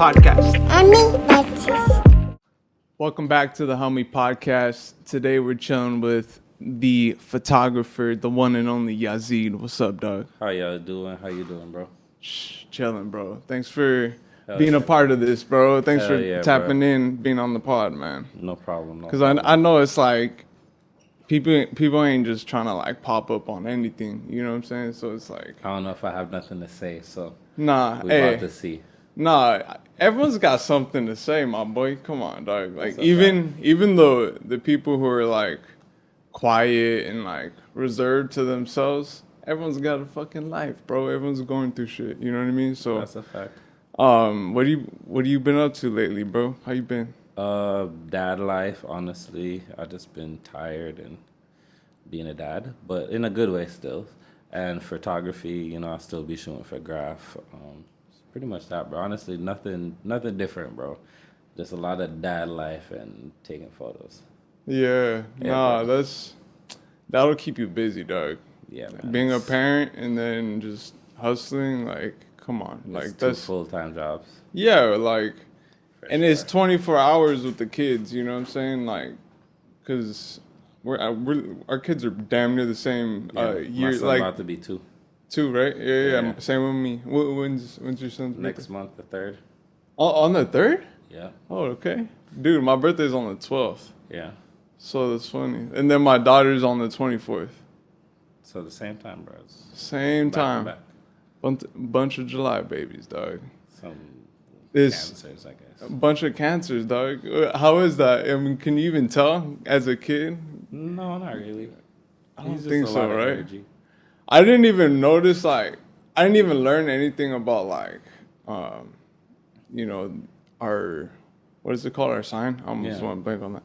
Podcast. Hawmie Podcast. Welcome back to the Hawmie Podcast. Today we're chilling with the photographer, the one and only Yazid. What's up, dog? How y'all doing? How you doing, bro? Chilling, bro. Thanks for being a part of this, bro. Thanks for tapping in, being on the pod, man. No problem. Because I know it's like people ain't just trying to like pop up on anything. You know what I'm saying? So it's like I don't know if I have nothing to say, so nah. we're about to see. Nah, everyone's got something to say, my boy. Come on, dog. Like even though the people who are like quiet and like reserved to themselves, everyone's got a fucking life, bro. Everyone's going through shit. You know what I mean? So That's a fact. what you been up to lately, bro? How you been? Dad life, honestly. I just been tired and being a dad, but in a good way still. And photography, I still be shooting for graph. Pretty much that, bro. Honestly, nothing different, bro. Just a lot of dad life and taking photos. Yeah, that'll keep you busy, dog. Yeah, man. Being a parent and then just hustling, like, come on, like that's 2 full-time jobs. Yeah, like, and it's 24 hours with the kids. You know what I'm saying? Like, cause our kids are damn near the same year. My son like about to be 2. 2, right? Yeah. Same with me. When's your son's birthday? Next month, the 3rd. On the 3rd? Yeah. Oh, okay. Dude, my birthday's on the 12th. Yeah. So that's funny. And then my daughter's on the 24th. So the same time, bro. Same time. Back. Bunch of July babies, dog. Some It's cancers, I guess. a bunch of cancers, dog. How is that? I mean, can you even tell as a kid? No, not really. I don't He's just think a so, lot of right? energy. I didn't even notice, like, I didn't even learn anything about, like, our, what is it called? Our sign? I almost want to blank on that.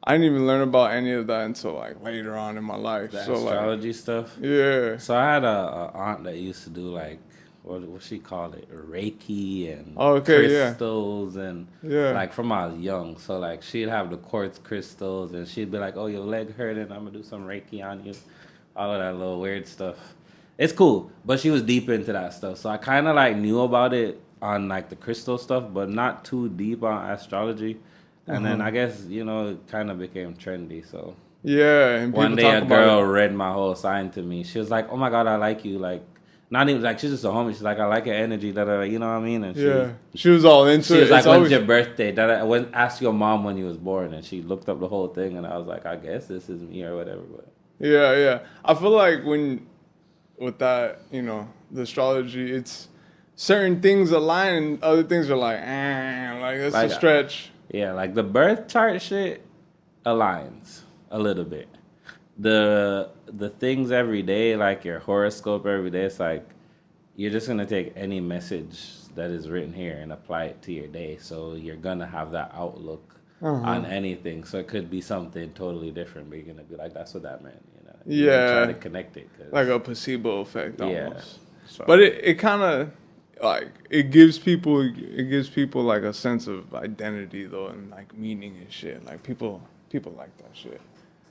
I didn't even learn about any of that until, like, later on in my life. The so, astrology stuff. Yeah. So I had a aunt that used to do, like, what she called it? Reiki and crystals and, like, from I was young. So, like, she'd have the quartz crystals and she'd be like, oh, your leg hurting. I'm going to do some Reiki on you. All of that little weird stuff. It's cool, but she was deep into that stuff. So I kind of like knew about it on like the crystal stuff, but not too deep on astrology. And then I guess, it kind of became trendy. So yeah. And one day a girl read my whole sign to me. She was like, oh my God, I like you. Like, not even like, she's just a homie. She's like, I like your energy. You know what I mean? And she was all into it. She was like, when's your birthday? I went ask your mom when you was born. And she looked up the whole thing. And I was like, I guess this is me or whatever. But yeah. I feel like with that, the astrology, it's certain things align and other things are like that's a stretch. Yeah, like the birth chart shit aligns a little bit. The things every day, like your horoscope every day, it's like you're just gonna take any message that is written here and apply it to your day. So you're gonna have that outlook on anything. So it could be something totally different, but you're gonna be like, that's what that meant, Yeah. Try to connect it. Like a placebo effect almost. Yeah. So. But it kind of like it gives people like a sense of identity though, and like meaning and shit. Like people like that shit.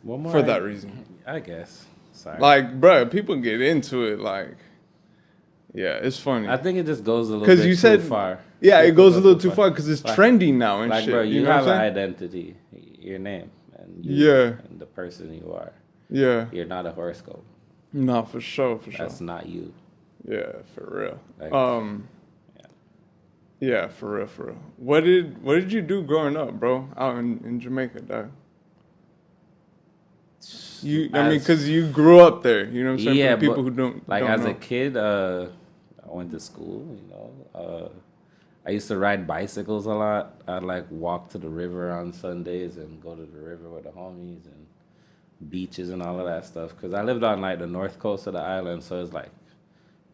For that reason. I guess. Sorry. Like, bro, people get into it like, yeah, it's funny. I think it just goes a little bit too far. Yeah, it goes a little too far because it's trendy now and like, shit. Bro, you know have an identity, your name, and and the person you are. Yeah. You're not a horoscope. No, for sure. That's not you. Yeah, for real. Like, yeah, for real. What did you do growing up, bro? Out in Jamaica, dog. Because you grew up there. You know what I'm saying? Yeah, for people who don't as know. a kid, I went to school. I used to ride bicycles a lot. I'd like walk to the river on Sundays and go to the river with the homies and beaches and all of that stuff. Because I lived on like the north coast of the island, so it's like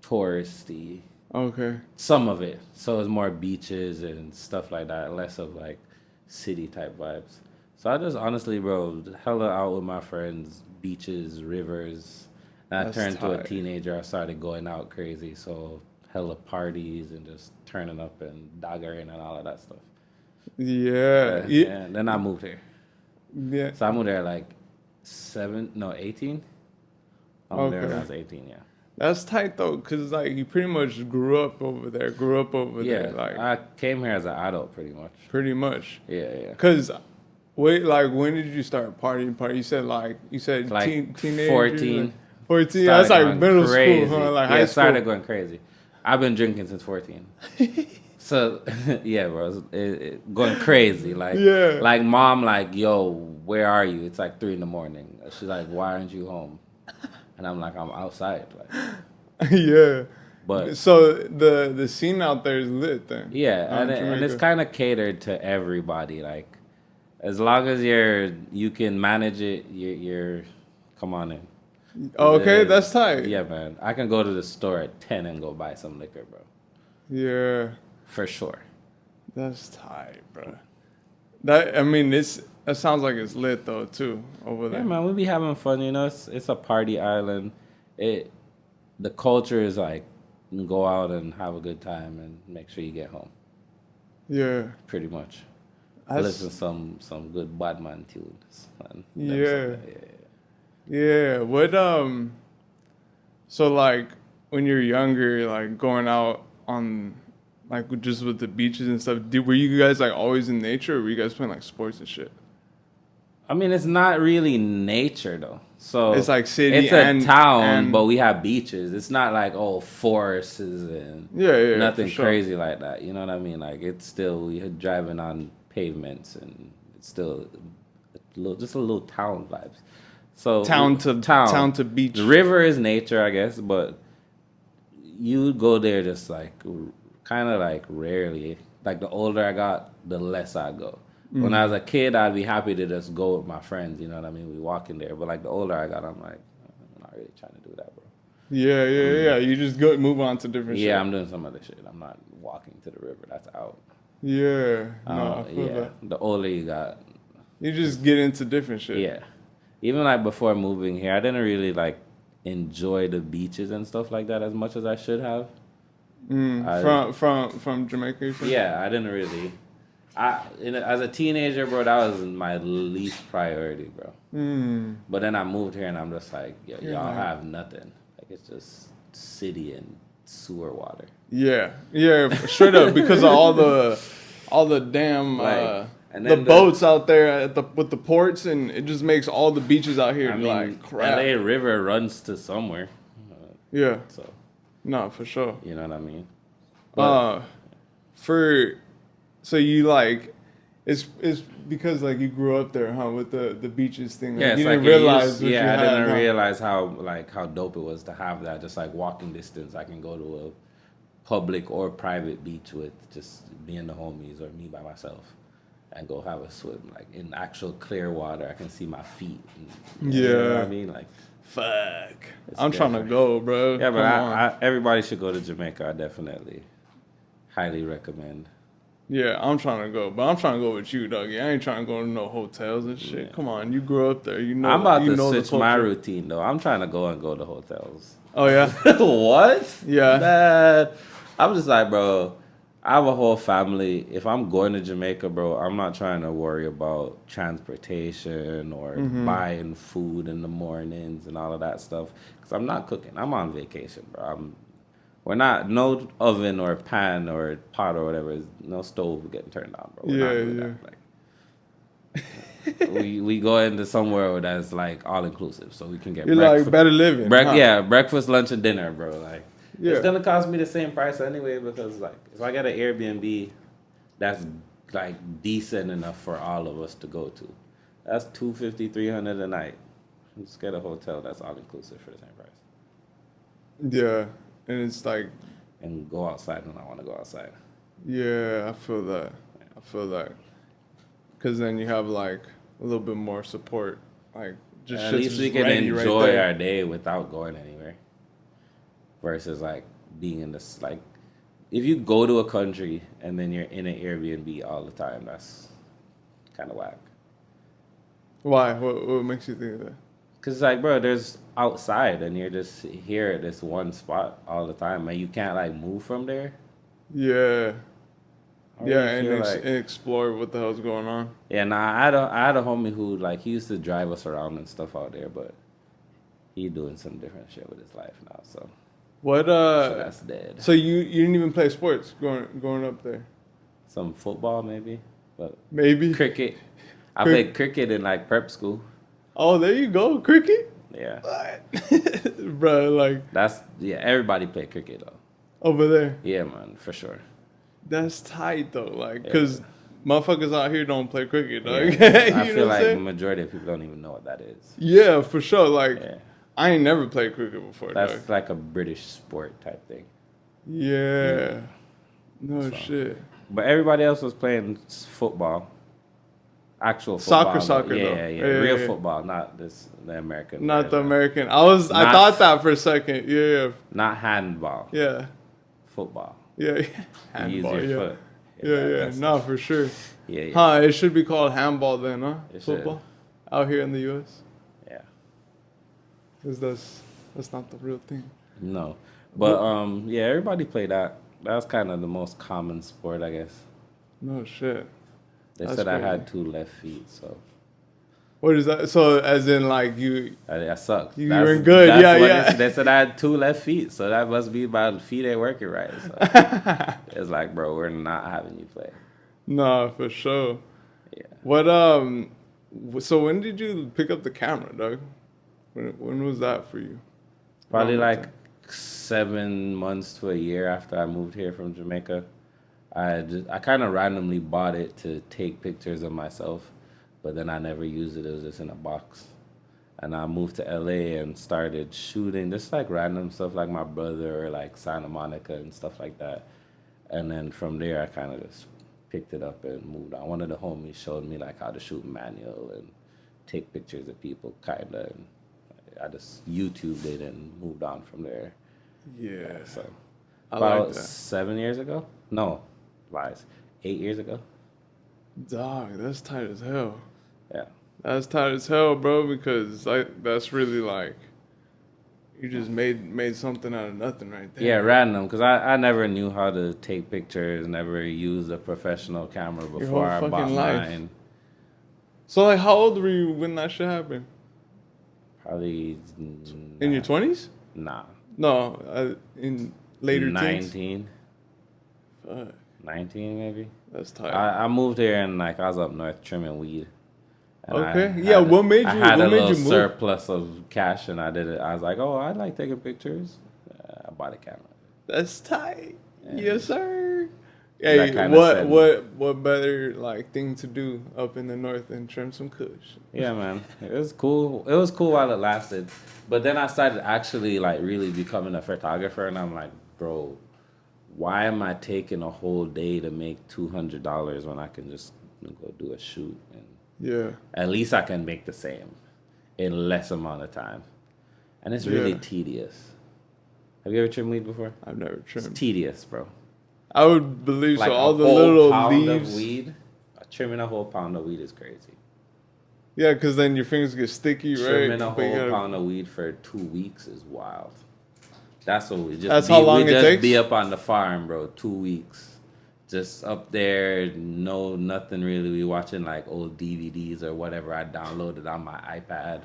touristy. Okay. Some of it. So it's more beaches and stuff like that, less of like city type vibes. So I just honestly, bro, hella out with my friends, beaches, rivers. And I turned to a teenager, I started going out crazy. So hella parties and just turning up and daggering and all of that stuff. Yeah. And then I moved here. Yeah. So I moved there like 18. I moved there when I was 18, yeah. That's tight though, cause like you pretty much grew up over there. Yeah, Like I came here as an adult, pretty much. Pretty much. Yeah. Cause wait, like when did you start partying? You said teenage. 14. Like 14. That's like middle crazy. school, huh? Like yeah, high school. Started going crazy. I've been drinking since 14. So yeah, bro, going crazy. Like like mom, like yo, where are you? It's like 3 a.m. She's like, why aren't you home? And I'm like, I'm outside. Like, yeah. But so the scene out there is lit then. Yeah, and it's kind of catered to everybody. Like, as long as you can manage it, you're come on in. Okay, that's tight. Yeah, man. I can go to the store at 10 and go buy some liquor, bro. Yeah. For sure. That's tight, bro. That sounds like it's lit though too over there. Yeah, man, we be having fun. You know, it's a party island. The culture is like go out and have a good time and make sure you get home. Yeah. Pretty much. Listen to some good Badman tunes. Yeah. What so like when you're younger, like going out on like just with the beaches and stuff, were you guys like always in nature or were you guys playing like sports and shit? I mean, it's not really nature though. So it's like city. It's a town, but we have beaches. It's not like forests and nothing crazy like that. You know what I mean? Like it's still you're driving on pavements and it's still just a little town vibes. So town to beach. The river is nature, I guess, but you go there just like kind of like rarely. Like the older I got, the less I go. When I was a kid, I'd be happy to just go with my friends. You know what I mean? We walk in there. But like the older I got, I'm like, I'm not really trying to do that, bro. Yeah. You just move on to different shit. Yeah, I'm doing some other shit. I'm not walking to the river. That's out. Yeah. The older you got, you just get into different shit. Yeah. Even like before moving here, I didn't really like enjoy the beaches and stuff like that as much as I should have. From Jamaica? Yeah, I didn't really. As a teenager, bro, that was my least priority, bro. But then I moved here and I'm just like, y'all have nothing. Like it's just city and sewer water. Yeah, straight up because of all the damn the boats out there with the ports, and it just makes all the beaches out here like crap. LA River runs to somewhere. Yeah. So. No, for sure. You know what I mean? But, so you like, it's because like you grew up there, huh? With the beaches thing. Yeah, you didn't realize. I didn't realize how dope it was to have that. Just like walking distance, I can go to a public or private beach with just me and the homies or me by myself, and go have a swim like in actual clear water. I can see my feet. You know what I mean? Like, fuck. I'm trying to go, bro. Yeah, but everybody should go to Jamaica. I definitely highly recommend. Yeah, I'm trying to go, but I'm trying to go with you, doggy. I ain't trying to go to no hotels and shit. Yeah. Come on, you grew up there. You know. I'm about to switch my routine though. I'm trying to go to hotels. Oh yeah. What? Yeah. Man, I'm just like, bro. I have a whole family. If I'm going to Jamaica, bro, I'm not trying to worry about transportation or buying food in the mornings and all of that stuff. Because I'm not cooking. I'm on vacation, bro. We're not, no oven or pan or pot or whatever, no stove getting turned on, bro. We're not doing that. Like, we go into somewhere where that's like all inclusive, so we can get like better living. Yeah, breakfast, lunch, and dinner, bro. Like, it's gonna cost me the same price anyway because like if I get an Airbnb, that's like decent enough for all of us to go to. That's $250, $300 a night. Just get a hotel that's all inclusive for the same price. Yeah. And it's like... And go outside when I want to go outside. Yeah, I feel that. Because then you have, like, a little bit more support. Like, just at least we can enjoy our day without going anywhere. Versus, like, being in this... Like, if you go to a country and then you're in an Airbnb all the time, that's kind of whack. Why? What makes you think that? Because, like, bro, there's outside, and you're just here at this one spot all the time, and you can't, like, move from there. Yeah. And explore what the hell's going on. Yeah, I had a homie who, like, he used to drive us around and stuff out there, but he doing some different shit with his life now, so. What So that's dead. So you didn't even play sports going up there? Some football maybe, but maybe cricket. I played cricket in like prep school. Oh, there you go, cricket. Yeah, bro. Like everybody played cricket though. Over there. Yeah, man, for sure. That's tight though, like, cause motherfuckers out here don't play cricket, dog. Yeah. I feel like the majority of people don't even know what that is. Yeah, for sure. Like, I ain't never played cricket before. That's dog. like a British sport type thing. Yeah. No shit. But everybody else was playing football. Actual football. Soccer. Yeah. Real football, not the American. Not the American. I thought that for a second. Yeah. Not handball. Yeah. Football. Yeah. Handball. Use your foot. Yeah. No, for sure. Yeah. Huh? It should be called handball then, huh? It Football. Should. Out here in the U.S. Yeah. Cause that's not the real thing. No, but everybody played that. That was kind of the most common sport, I guess. No shit. They said I had 2 left feet, so. What is that? So as in like you? I sucked. You were good, yeah. They said I had 2 left feet, so that must be my feet ain't working right. So it's like, bro, we're not having you play. No, for sure. Yeah. What So when did you pick up the camera, Doug? When was that for you? Probably like 7 months to a year after I moved here from Jamaica. I kind of randomly bought it to take pictures of myself, but then I never used it. It was just in a box. And I moved to LA and started shooting just like random stuff like my brother or like Santa Monica and stuff like that. And then from there, I kind of just picked it up and moved on. One of the homies showed me like how to shoot manual and take pictures of people, kind of. And I just YouTubed it and moved on from there. Yeah. So about like 7 years ago? No, lies. 8 years ago. Dog, that's tight as hell. Yeah. That's tight as hell, bro, because like that's really like you just made something out of nothing right there. Yeah, random, because I never knew how to take pictures, never used a professional camera before I bought mine. So like how old were you when that shit happened? Probably in your 20s? Nah. No, in later 19. Fuck. 19 maybe. That's tight. I moved here and like I was up north trimming weed. And what made you? I had a little surplus of cash and I did it. I was like, oh, I like taking pictures. I bought a camera. That's tight. Yeah. Yes, sir. Hey, what better like thing to do up in the north than trim some kush? Yeah, man. It was cool. It was cool while it lasted. But then I started actually like really becoming a photographer and I'm like, bro, why am I taking a whole day to make $200 when I can just go do a shoot? And at least I can make the same in less amount of time. And it's really tedious. Have you ever trimmed weed before? I've never trimmed. It's tedious, bro. I would believe like so. All the little leaves. Of weed, trimming a whole pound of weed is crazy. Yeah, because then your fingers get sticky, right? Trimming a whole pound of weed for 2 weeks is wild. That's what we just. That's how long it takes? We just be up on the farm, bro. 2 weeks, just up there. No, nothing really. We watching like old DVDs or whatever I downloaded on my iPad,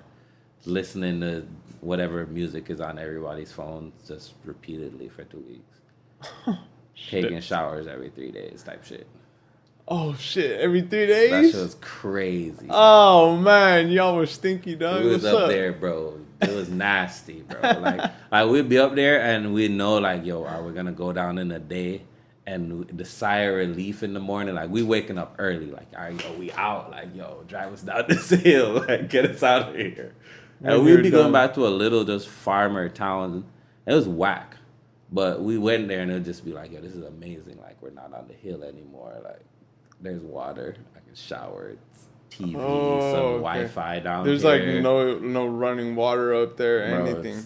listening to whatever music is on everybody's phones, just repeatedly for 2 weeks. Taking showers every 3 days, type shit. Oh shit! Every 3 days? That shit was crazy. Oh man, y'all were stinky, dog. We was up there, bro. It was nasty, bro. Like we'd be up there and we'd know, like, yo, are we gonna go down in a day? And the sigh of relief in the morning, like we waking up early, like, all right, yo, we out, like, yo, drive us down this hill, like, get us out of here. And we'd be going back to a little just farmer town. It was whack. But we went there and it would just be like, yo, this is amazing. Like, we're not on the hill anymore. Like, there's water. I can shower. It's TV, some Wi-Fi down There's here. There's like no running water up there, anything.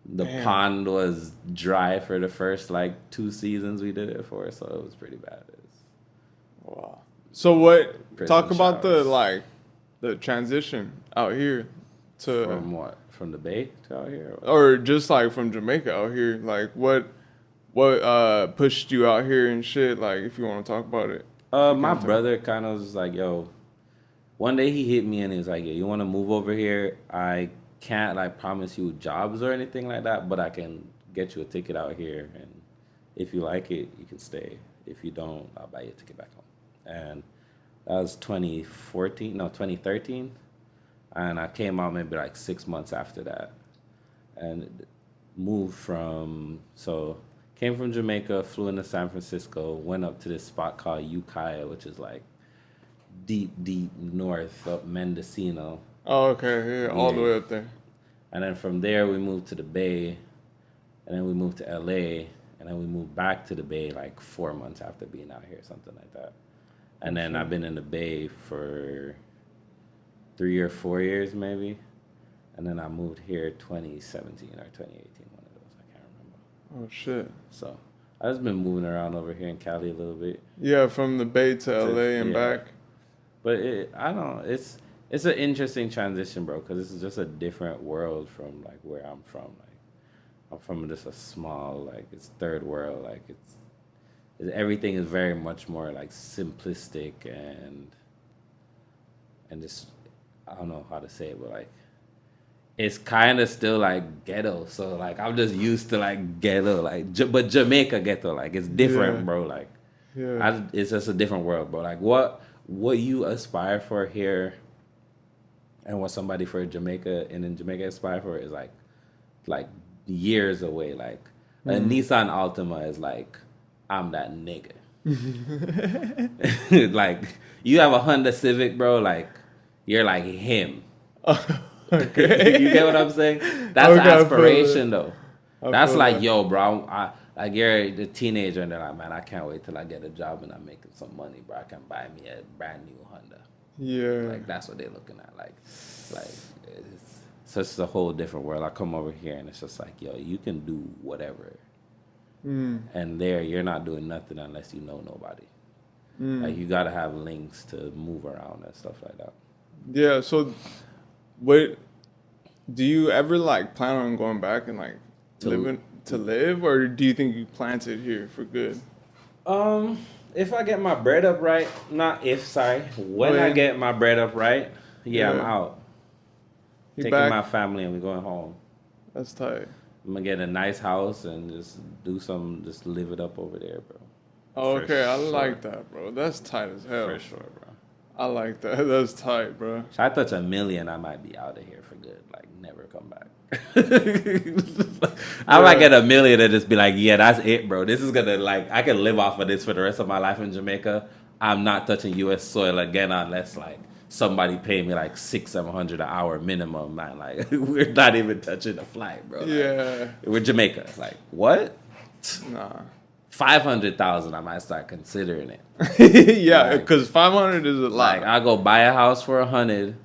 The pond was dry for the first, like, 2 seasons we did it for, so it was pretty bad. Wow. So talk about the transition out here to... From what? From the Bay to out here? Or just like from Jamaica out here. Like what pushed you out here and shit? Like if you want to talk about it. My brother kind of was like, yo, one day he hit me and he was like, yo, you want to move over here? I can't like promise you jobs or anything like that, but I can get you a ticket out here, and if you like it, you can stay. If you don't, I'll buy you a ticket back home. And that was 2013. And I came out maybe like 6 months after that. And came from Jamaica, flew into San Francisco, went up to this spot called Ukiah, which is like deep north up Mendocino. Oh, okay. Yeah, all the way up there. And then from there, we moved to the Bay. And then we moved to LA. And then we moved back to the Bay like 4 months after being out here, something like that. And then I've been in the Bay for 3 or 4 years maybe. And then I moved here 2017 or 2018, one of those. I can't remember. Oh, shit. So I've just been moving around over here in Cali a little bit. Yeah, from the Bay to LA and back. But it's an interesting transition, bro, because this is just a different world from like where I'm from. Like I'm from just a small, like it's third world. Like it's everything is very much more like simplistic and just, I don't know how to say it, but like it's kind of still like ghetto. So like I'm just used to like ghetto, like but Jamaica ghetto, like it's different, bro. Like it's just a different world, bro. Like what you aspire for here and what somebody for Jamaica and in Jamaica aspire for is like years away. Like a Nissan Altima is like, I'm that nigga. Like you have a Honda Civic, bro, like you're like him. Okay. You get what I'm saying? That's aspiration though. That's like, yo, bro, like you're the teenager and they're like, man, I can't wait till I get a job and I'm making some money, bro. I can buy me a brand new Honda. Yeah. Like that's what they're looking at. Like it's such a whole different world. I come over here and it's just like, yo, you can do whatever. And there, you're not doing nothing unless you know nobody. Like you gotta have links to move around and stuff like that. Yeah. So, do you ever like plan on going back and like live, or do you think you planted here for good? If I get my bread up right, when I get my bread up right, I'm out. Taking my family and we're going home. That's tight. I'm gonna get a nice house and just just live it up over there, bro. Oh, okay, I like that, bro. That's tight as hell. For sure, bro. I like that. That's tight, bro. If I touch 1 million, I might be out of here for good. Like, never come back. I might get 1 million and just be like, yeah, that's it, bro. This is gonna, like, I can live off of this for the rest of my life in Jamaica. I'm not touching U.S. soil again unless, like, somebody pay me like $600-700 an hour minimum, man. Like we're not even touching the flight, bro. Like, yeah, we're Jamaica. Like what? Nah, 500,000. I might start considering it. Yeah, because 500 is a lot. Like I go buy a house for 100,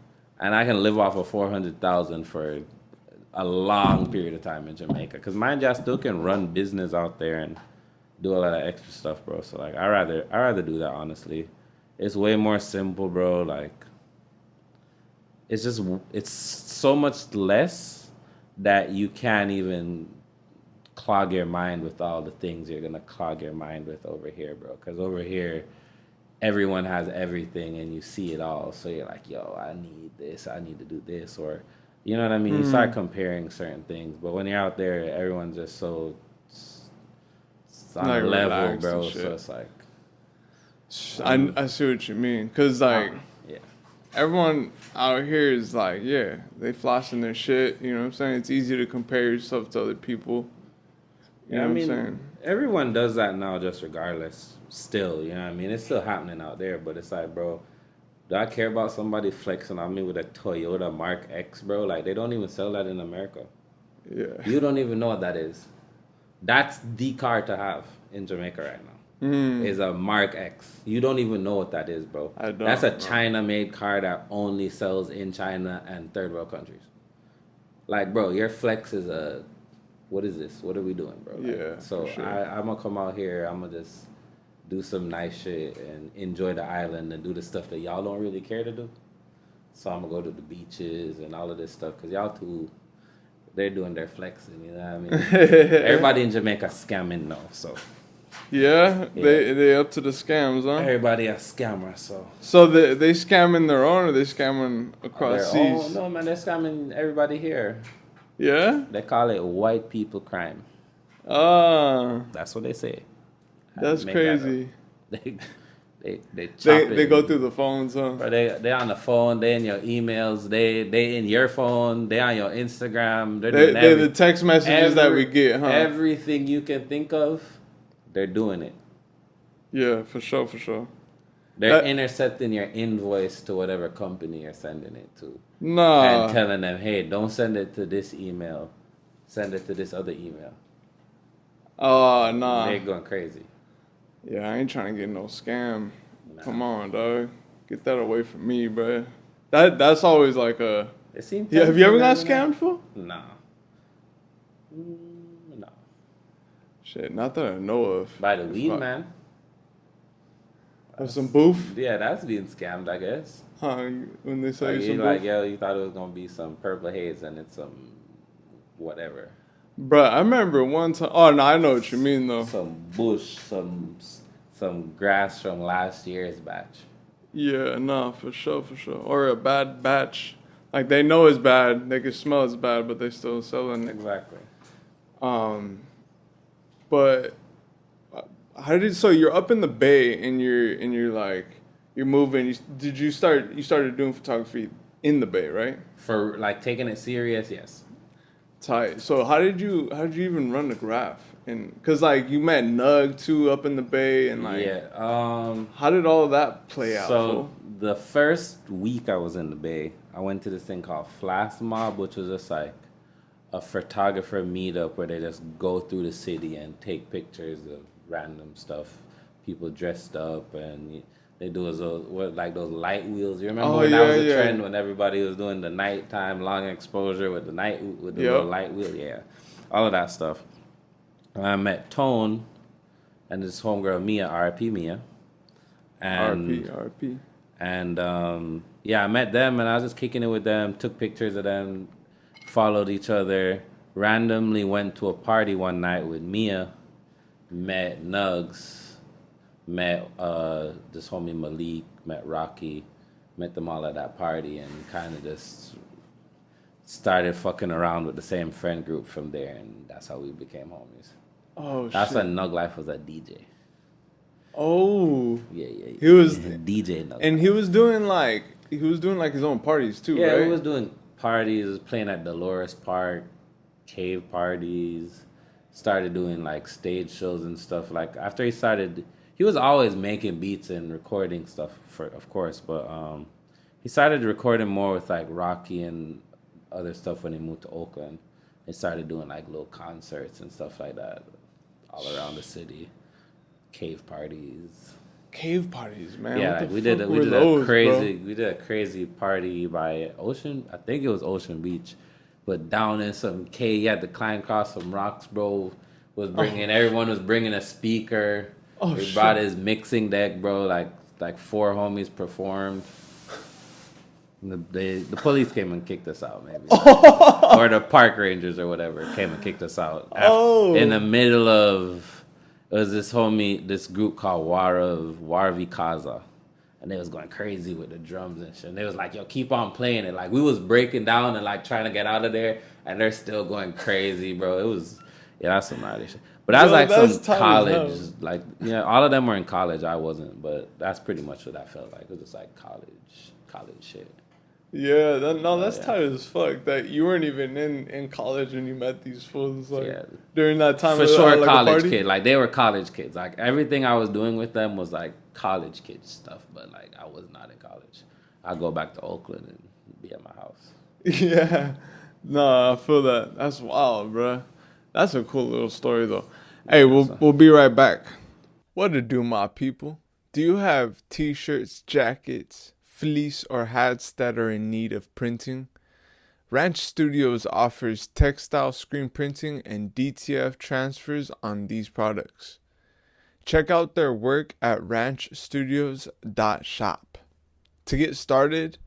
and I can live off of 400,000 for a long period of time in Jamaica. Because mind you, I still can run business out there and do a lot of extra stuff, bro. So like I rather do that, honestly. It's way more simple, bro. Like it's so much less that you can't even clog your mind with all the things you're gonna clog your mind with over here, bro. Because over here, everyone has everything and you see it all. So you're like, yo, I need this, I need to do this, or you know what I mean? You start comparing certain things. But when you're out there, everyone's just so on a level, bro. So it's like I see what you mean. Cause like everyone out here is like, they flossing their shit. You know what I'm saying? It's easy to compare yourself to other people. You know what I'm saying? Everyone does that now, just regardless. Still, you know what I mean? It's still happening out there, but it's like, bro, do I care about somebody flexing on me with a Toyota Mark X, bro? Like, they don't even sell that in America. Yeah. You don't even know what that is. That's the car to have in Jamaica right now. Is a Mark X. You don't even know what that is, bro. I don't. That's a China-made car that only sells in China and third world countries. Like, bro, your flex is a... What is this? What are we doing, bro? Like, yeah. So sure. I'm going to come out here. I'm going to just do some nice shit and enjoy the island and do the stuff that y'all don't really care to do. So I'm going to go to the beaches and all of this stuff because y'all too... They're doing their flexing, you know what I mean? Everybody in Jamaica scamming now, so... Yeah, they up to the scams, huh? Everybody a scammer, so. So they scamming their own, or they scamming across seas? Oh no, man, they're scamming everybody here. Yeah. They call it white people crime. That's what they say. That's crazy. They go through the phones, huh? Bro, they on the phone, they in your emails, they in your phone, they on your Instagram. They're the text messages that we get, huh? Everything you can think of, they're doing it. Yeah, for sure. They're intercepting your invoice to whatever company you're sending it to. Nah. And telling them, hey, don't send it to this email. Send it to this other email. Oh, nah. They're going crazy. Yeah, I ain't trying to get no scam. Nah. Come on, dog. Get that away from me, bro. That's always like a... Yeah, have you ever got scammed before? Nah. No. Shit, not that I know of. By the weed man. Of some booth? Yeah, that's being scammed, I guess. Huh? When they say like, some like, booth? yo, you thought it was going to be some purple haze and it's some whatever. Bruh, I remember one time... Oh, no, I know what you mean, though. Some bush, some grass from last year's batch. Yeah, no, for sure. Or a bad batch. Like, they know it's bad. They can smell it's bad, but they still selling it. Exactly. But... So you're up in the Bay and you're like... You're moving. You started doing photography in the Bay, right? For, like, taking it serious, yes. Tight. So how did you even run the graph? And because like you met Nug too up in the Bay and like how did all of that play out? So the first week I was in the Bay, I went to this thing called Flash Mob, which was just like a photographer meetup where they just go through the city and take pictures of random stuff, people dressed up, and they do those light wheels. You remember when that was a trend when everybody was doing the nighttime long exposure with the little light wheel? Yeah, all of that stuff. And I met Tone and this homegirl Mia, RP Mia. And RP. And I met them and I was just kicking it with them, took pictures of them, followed each other, randomly went to a party one night with Mia, met Nugs, met this homie Malik, met Rocky, met them all at that party and kind of just started fucking around with the same friend group from there, and that's how we became homies. Oh, that's when Nug Life was a DJ. Oh. Yeah. He was DJ Nug. And he was doing like his own parties too, right? Yeah, he was doing parties, playing at Dolores Park, cave parties, started doing like stage shows and stuff. Like after he was always making beats and recording stuff of course, but he started recording more with like Rocky and other stuff when he moved to Oakland. They started doing like little concerts and stuff like that all around the city. Cave parties, man. Yeah, like we did a crazy party by Ocean. I think it was Ocean Beach, but down in some cave. You had to climb across some rocks, bro. Everyone was bringing a speaker. We brought his mixing deck, bro. Like 4 homies performed. The police came and kicked us out, maybe. Or the park rangers or whatever came and kicked us out. In the middle of, it was this group called Warvi Kaza. And they was going crazy with the drums and shit. And they was like, yo, keep on playing it. Like, we was breaking down and like trying to get out of there. And they're still going crazy, bro. That's some gnarly shit. But that's some college. Like, all of them were in college. I wasn't. But that's pretty much what that felt like. It was just like college shit. Yeah, that's tight as fuck. That you weren't even in college and you met these fools during that time. For sure, college kid. Like they were college kids. Like everything I was doing with them was like college kid stuff. But like I was not in college. I go back to Oakland and be at my house. Yeah, no, I feel that. That's wild, bro. That's a cool little story though. Hey, we'll be right back. What to do, my people? Do you have t-shirts, jackets, fleece, or hats that are in need of printing? Ranch Studios offers textile screen printing and DTF transfers on these products. Check out their work at ranchstudios.shop. To get started,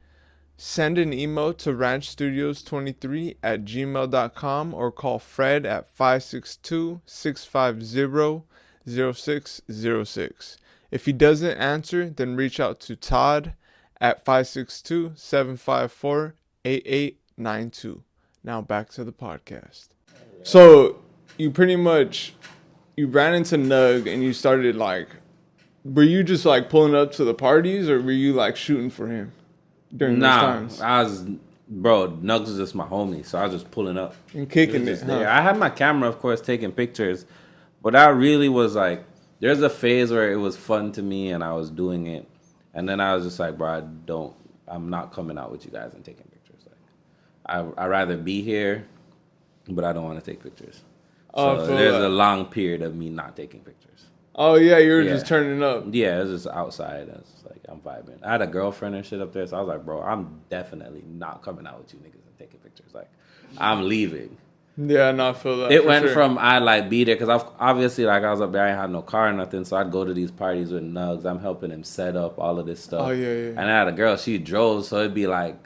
send an email to ranchstudios23@gmail.com or call Fred at 562-650-0606. If he doesn't answer, then reach out to Todd at 562-754-8892. Now back to the podcast. So you pretty much you ran into Nug and you started like, were you just like pulling up to the parties or were you like shooting for him during those times? I was, bro. Nugs was just my homie, so I was just pulling up and kicking it. Huh? I had my camera, of course, taking pictures, but that really was like, there's a phase where it was fun to me and I was doing it, and then I was just like, bro, I'm not coming out with you guys and taking pictures. Like, I'd rather be here, but I don't want to take pictures. So there's a long period of me not taking pictures. Oh, yeah, you were just turning up. Yeah, it was just outside. It's just like, I'm vibing. I had a girlfriend and shit up there, so I was like, bro, I'm definitely not coming out with you niggas and taking pictures. Like, I'm leaving. Yeah, no, I feel that. It went from I'd like be there, because obviously, like, I was up there, I ain't had no car or nothing, so I'd go to these parties with Nugs. I'm helping him set up all of this stuff. Oh, yeah. And I had a girl, she drove, so it'd be like,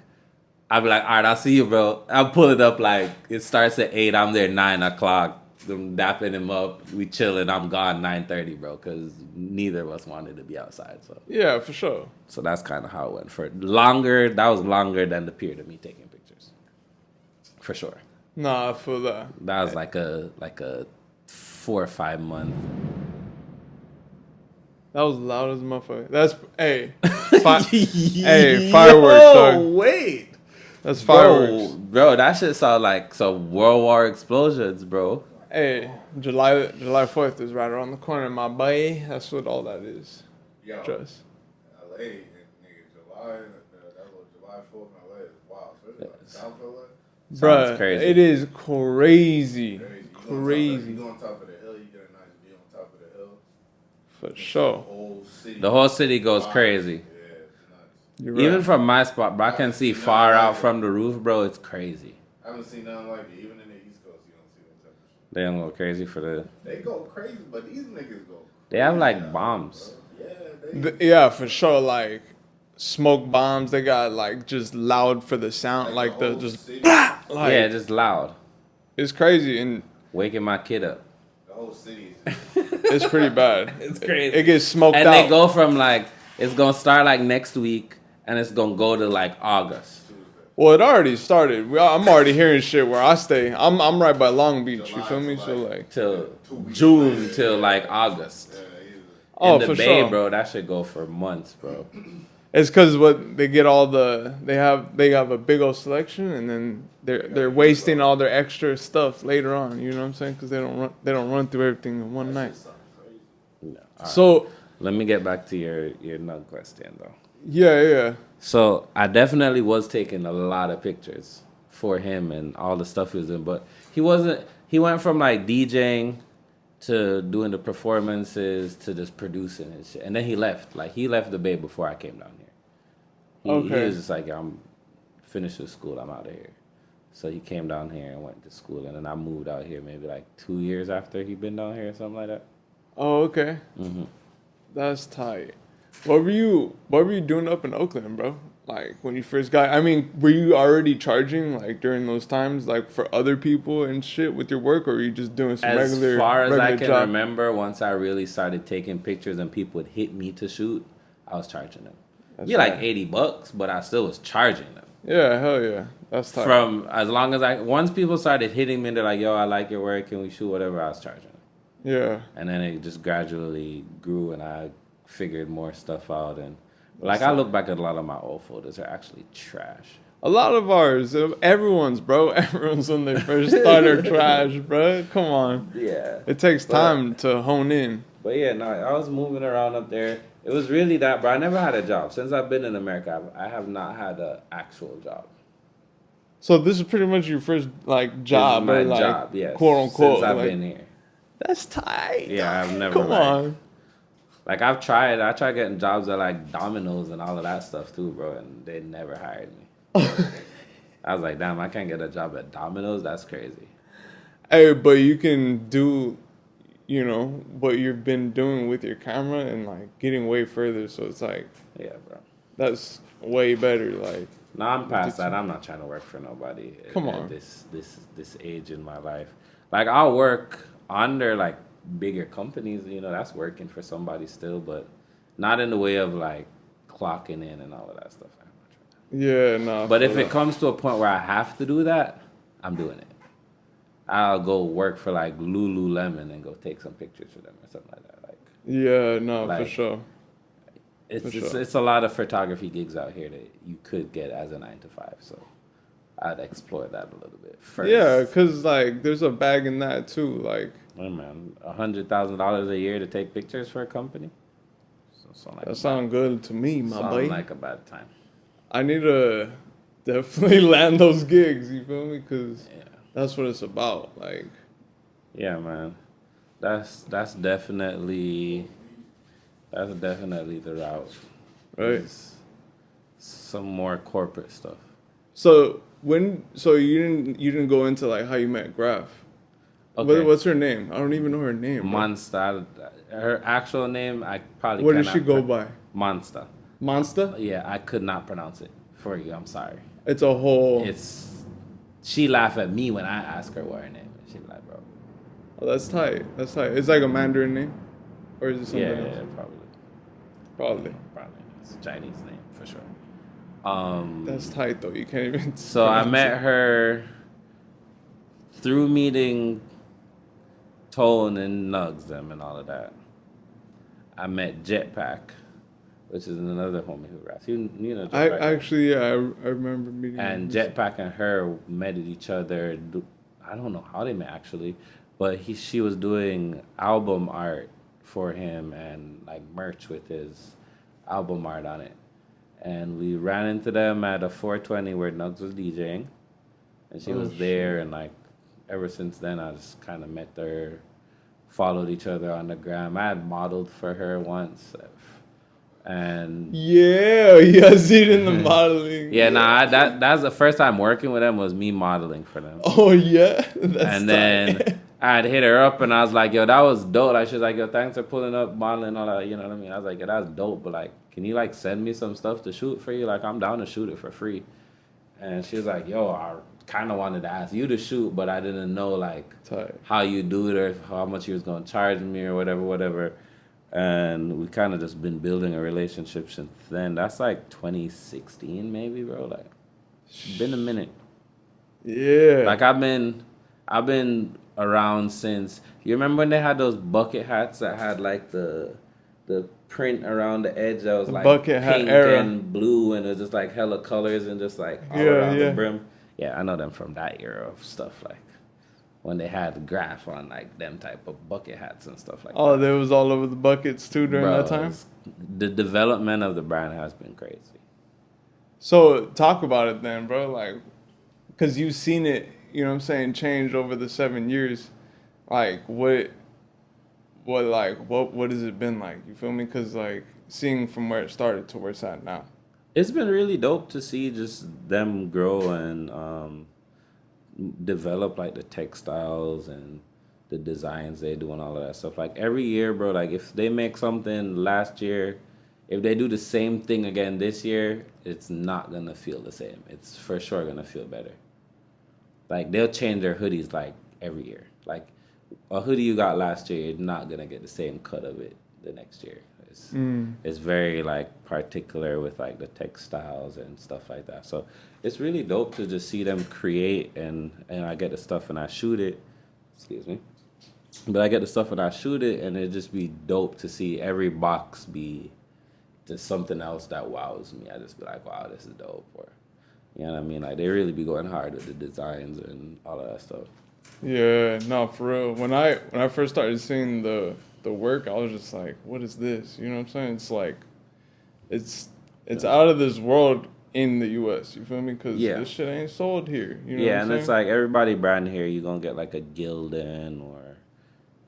I'd be like, all right, I'll see you, bro. I'll pull it up, like, it starts at 8, I'm there 9 o'clock. I'm dapping him up, we chilling, I'm gone 9:30, bro, because neither of us wanted to be outside. So yeah, for sure. So that's kind of how it went. That was longer than the period of me taking pictures, for sure. Nah, I feel that. That was like a 4 or 5 month. That was loud as a motherfucker. That's fireworks. Yo, wait, that's fireworks, bro. That shit sound like some World War explosions, bro. Hey, July 4th is right around the corner, my boy. That's what all that is. Yo, Trust. LA, nigga, July 4th in LA is wild. So it's like South LA. Bruh, crazy. it is crazy. Crazy. You go on top of the hill, you get a nice view on top of the hill. For sure. The whole city goes crazy. Yeah, it's nuts. You're right. Even from my spot, bro, I can see far out from the roof, bro. It's crazy. I haven't seen nothing like it. Even in the East Coast, you don't see them type of shit. They don't go crazy for the... They go crazy, but these niggas go crazy. They have, like, bombs. Yeah, for sure. Like, smoke bombs. They got, like, just loud for the sound. Like, the just... Like, yeah, just loud. It's crazy. And waking my kid up. The whole city it's pretty bad. It's crazy. It gets smoked out. And they go from, like, it's going to start, like, next week, and it's going to go to, like, August. Well, it already started. I'm already hearing shit where I stay. I'm right by Long Beach. You feel me? So like till June till like August. Oh, in the for Bay, sure, bro. That should go for months, bro. It's because what they get all they have a big old selection, and then they're wasting all their extra stuff later on. You know what I'm saying? Because they don't run through everything in one night. No, so let me get back to your nug question though. Yeah. So I definitely was taking a lot of pictures for him and all the stuff he was in, but he went from like DJing to doing the performances to just producing and shit. And then he left. Like he left the Bay before I came down here. He was just like, yeah, I'm finished with school, I'm out of here. So he came down here and went to school, and then I moved out here maybe like 2 years after he'd been down here or something like that. Oh, okay. Mm-hmm. That's tight. What were you doing up in Oakland, bro? Like when you first got, I mean, were you already charging like during those times, like for other people and shit with your work, or were you just doing some regular? As far as I can job? remember, once I really started taking pictures and people would hit me to shoot, I was charging them. Be like $80, but I still was charging them. Yeah, hell yeah, that's tight. From as long as once people started hitting me, they're like, "Yo, I like your work. Can we shoot whatever?" I was charging them. Yeah. And then it just gradually grew, and I figured more stuff out. And like I look back at a lot of my old photos, they're actually trash. A lot of ours, everyone's when they first started trash, bro. Come on. Yeah. It takes time to hone in. But yeah, no, I was moving around up there. It was really that, bro. I never had a job. Since I've been in America, I have not had an actual job. So this is pretty much your first like job, this is my or, like, job, yes. quote unquote. Since I've been here. That's tight. Yeah, I've never. Come on. Like I tried getting jobs at like Domino's and all of that stuff too, bro, and they never hired me. I was like, damn, I can't get a job at Domino's. That's crazy. Hey, but you can do, what you've been doing with your camera and like getting way further. So it's like, yeah, bro, that's way better. Like, no, I'm past that. I'm not trying to work for nobody. Come on, at this age in my life. Like I'll work under like bigger companies, that's working for somebody still, but not in the way of like clocking in and all of that stuff. Yeah, no. But if it comes to a point where I have to do that, I'm doing it. I'll go work for like Lululemon and go take some pictures for them or something like that. Like, yeah, no, like, for sure. It's a lot of photography gigs out here that you could get as a 9-to-5. So I'd explore that a little bit first. Yeah, because like there's a bag in that too. Like, hey man, $100,000 a year to take pictures for a company. That sounds good to me, my boy. Sound like a bad time. I need to definitely land those gigs. You feel me? Because that's what it's about. Like, yeah, man, that's definitely the route. Right. It's some more corporate stuff. So you didn't go into like how you met Graf. Okay. What's her name? I don't even know her name. Monster. Her actual name, I probably. What does she go by? Monster. Monster? Yeah, I could not pronounce it for you. I'm sorry. It's a whole. She laughed at me when I asked her what her name is. She be like, bro. Oh, that's tight. That's tight. It's like a Mandarin name, or is it something else? Yeah, probably. It's a Chinese name for sure. That's tight though. You can't even. So I met her through meeting Tone and Nugs them and all of that. I met Jetpack, which is another homie who raps. You know Jetpack. I remember meeting. And Jetpack and her met each other. I don't know how they met actually, but she was doing album art for him and like merch with his album art on it. And we ran into them at a 420 where Nugs was DJing, and she was there. And like ever since then, I just kind of met her. Followed each other on the gram. I had modeled for her once, and Yazid in the modeling. That's the first time working with them was me modeling for them. Oh yeah, then I had hit her up and I was like, yo, that was dope. Like she was like, yo, thanks for pulling up, modeling, all that. You know what I mean? I was like, yeah, that's dope. But like, can you like send me some stuff to shoot for you? Like I'm down to shoot it for free. And she was like, yo, I kind of wanted to ask you to shoot, but I didn't know like how you do it or how much you was going to charge me or whatever. And we kind of just been building a relationship since then. That's like 2016 maybe, bro. Like been a minute. Yeah. Like I've been around since, you remember when they had those bucket hats that had like the print around the edge that was like bucket pink era. And blue and it was just like hella colors and just like all around the brim. Yeah, I know them from that era of stuff, like when they had Graf on like them type of bucket hats and stuff like that. Oh, there was all over the buckets too during that time? The development of the brand has been crazy. So talk about it then, bro. Like, because you've seen it, you know what I'm saying, change over the 7 years. Like, what has it been like? You feel me? Because like seeing from where it started to where it's at now. It's been really dope to see just them grow and develop like the textiles and the designs they do and all of that stuff. Like every year, bro, like if they make something last year, if they do the same thing again this year, it's not going to feel the same. It's for sure going to feel better. Like they'll change their hoodies like every year. Like a hoodie you got last year, you're not going to get the same cut of it the next year. It's very like particular with like the textiles and stuff like that. So it's really dope to just see them create and I get the stuff and I shoot it. Excuse me. But I get the stuff and I shoot it and it just be dope to see every box be just something else that wows me. I just be like, wow, this is dope. Or you know what I mean? Like they really be going hard with the designs and all of that stuff. Yeah, no, for real. When I first started seeing the work, I was just like, what is this? You know what I'm saying? It's like, it's out of this world in the U.S., you feel me? Because this shit ain't sold here. You know what I'm saying? It's like everybody brand here, you're going to get like a Gildan or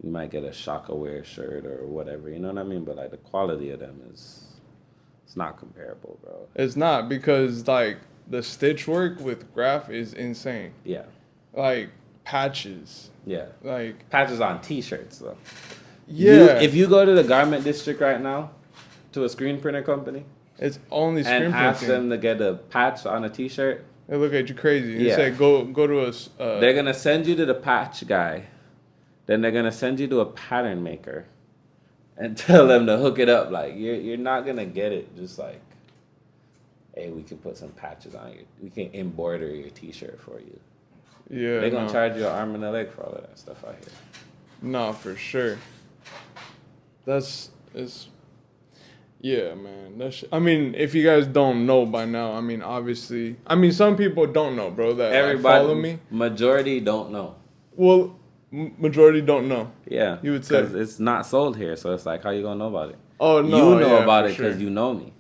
you might get a Shaka Wear shirt or whatever, you know what I mean? But like the quality of them it's not comparable, bro. It's not, because like the stitch work with Graf is insane. Yeah. Like patches. Yeah. Like patches on t-shirts though. Yeah. If you go to the garment district right now, to a screen printer company, it's only screen printing. And ask them to get a patch on a t-shirt. They look at you crazy. You say, go to a... they're going to send you to the patch guy. Then they're going to send you to a pattern maker. And tell them to hook it up. Like, you're not going to get it just like, hey, we can put some patches on you. We can embroider your t-shirt for you. Yeah, they're gonna charge you an arm and a leg for all of that stuff out here. No, for sure. Yeah, man. I mean, if you guys don't know by now, I mean, obviously, some people don't know, bro. That everybody follow me. Majority don't know. Well, majority don't know. Yeah, you would say because it's not sold here, so it's like, how you gonna know about it? Oh no, you know about it because you know me.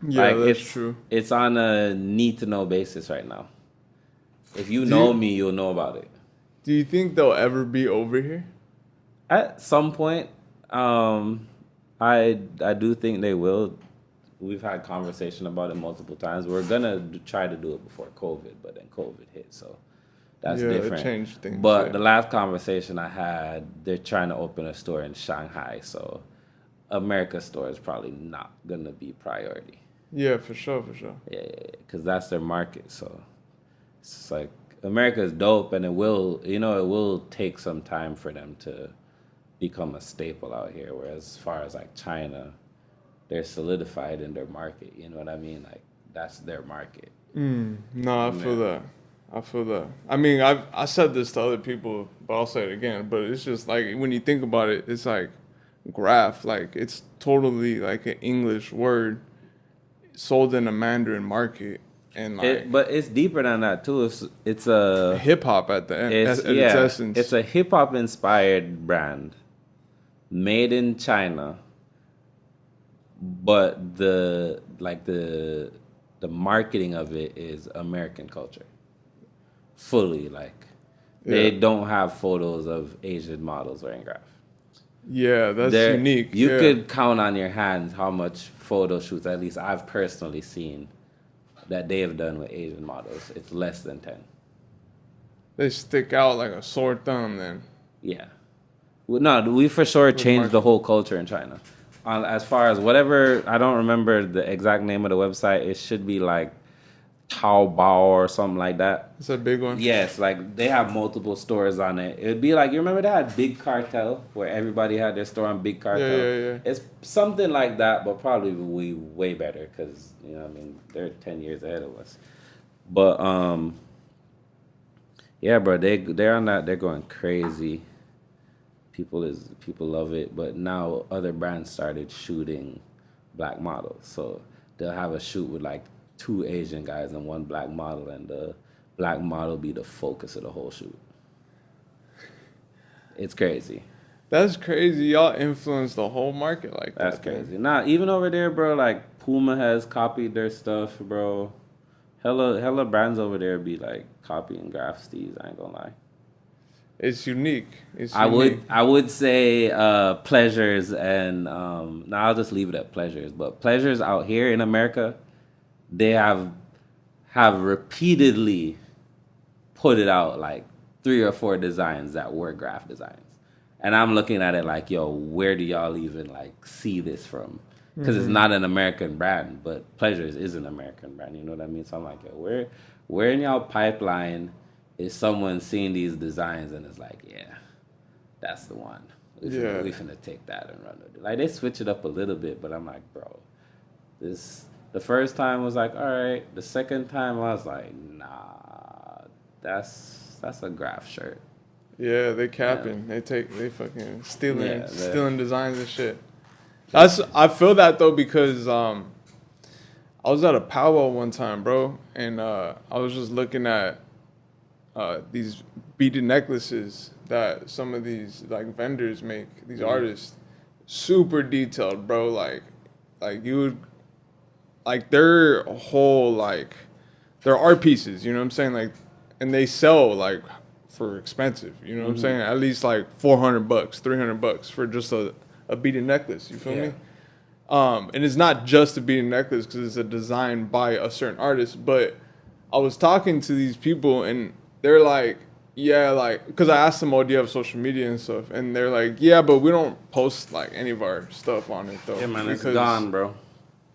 Yeah, like, that's true. It's on a need to know basis right now. If you know me, you'll know about it. Do you think they'll ever be over here? At some point, I do think they will. We've had conversation about it multiple times. We're gonna try to do it before COVID, but then COVID hit, so that's different. It changed things. But the last conversation I had, they're trying to open a store in Shanghai, so America's store is probably not gonna be priority. Yeah, for sure. Yeah, because that's their market. So it's like America is dope, and it will take some time for them to become a staple out here. Whereas as far as like China, they're solidified in their market. You know what I mean? Like, that's their market. No, I feel that. I mean, I said this to other people, but I'll say it again. But it's just like, when you think about it, it's like graph. Like, it's totally like an English word sold in a Mandarin market. And like, but it's deeper than that too. It's a hip hop at the end. Its essence. It's a hip hop inspired brand, made in China. But the marketing of it is American culture. Fully, like, they don't have photos of Asian models wearing graph. Yeah, that's unique. You could count on your hands how much photo shoots, at least I've personally seen, that they have done with Asian models. It's less than 10. They stick out like a sore thumb then. Yeah. Well, no, we for sure changed the whole culture in China. As far as whatever, I don't remember the exact name of the website. It should be like Taobao or something like that. It's a big one. Yes, like they have multiple stores on it. It'd be like, you remember that Big Cartel where everybody had their store on Big Cartel? Yeah. It's something like that, but probably way better because, you know what I mean, they're 10 years ahead of us. But yeah, bro, they're on that. They're going crazy. People love it, but now other brands started shooting black models. So they'll have a shoot with like 2 Asian guys and 1 black model, and the black model be the focus of the whole shoot. It's crazy. That's crazy. Y'all influence the whole market like that. That's crazy. Nah, even over there, bro, like Puma has copied their stuff, bro. Hella brands over there be like copying graph steez, I ain't gonna lie. It's unique. I would say Pleasures and I'll just leave it at Pleasures. But Pleasures out here in America, they have repeatedly put it out like 3 or 4 designs that were graph designs. And I'm looking at it like, yo, where do y'all even like see this from? Because it's not an American brand, but Pleasures is an American brand. You know what I mean? So I'm like, yo, where in y'all pipeline is someone seeing these designs and it's like, yeah, that's the one. We finna take that and run with it. Like, they switch it up a little bit, but I'm like, bro, the first time was like, all right. The second time I was like, nah, that's a graph shirt. Yeah, they capping. Yeah. They fucking stealing designs and shit. I feel that though, because I was at a powwow one time, bro, and I was just looking at these beaded necklaces that some of these like vendors make, these artists, super detailed, bro. Like you would, like, their whole, like, they're art pieces, you know what I'm saying? Like, and they sell like for expensive, you know what I'm saying? At least like $400, $300 for just a beaded necklace. You feel me? And it's not just a beaded necklace because it's a design by a certain artist. But I was talking to these people and they're like, yeah, like, because I asked them, oh, do you have social media and stuff? And they're like, yeah, but we don't post like any of our stuff on it though. Yeah, man, it's gone, bro.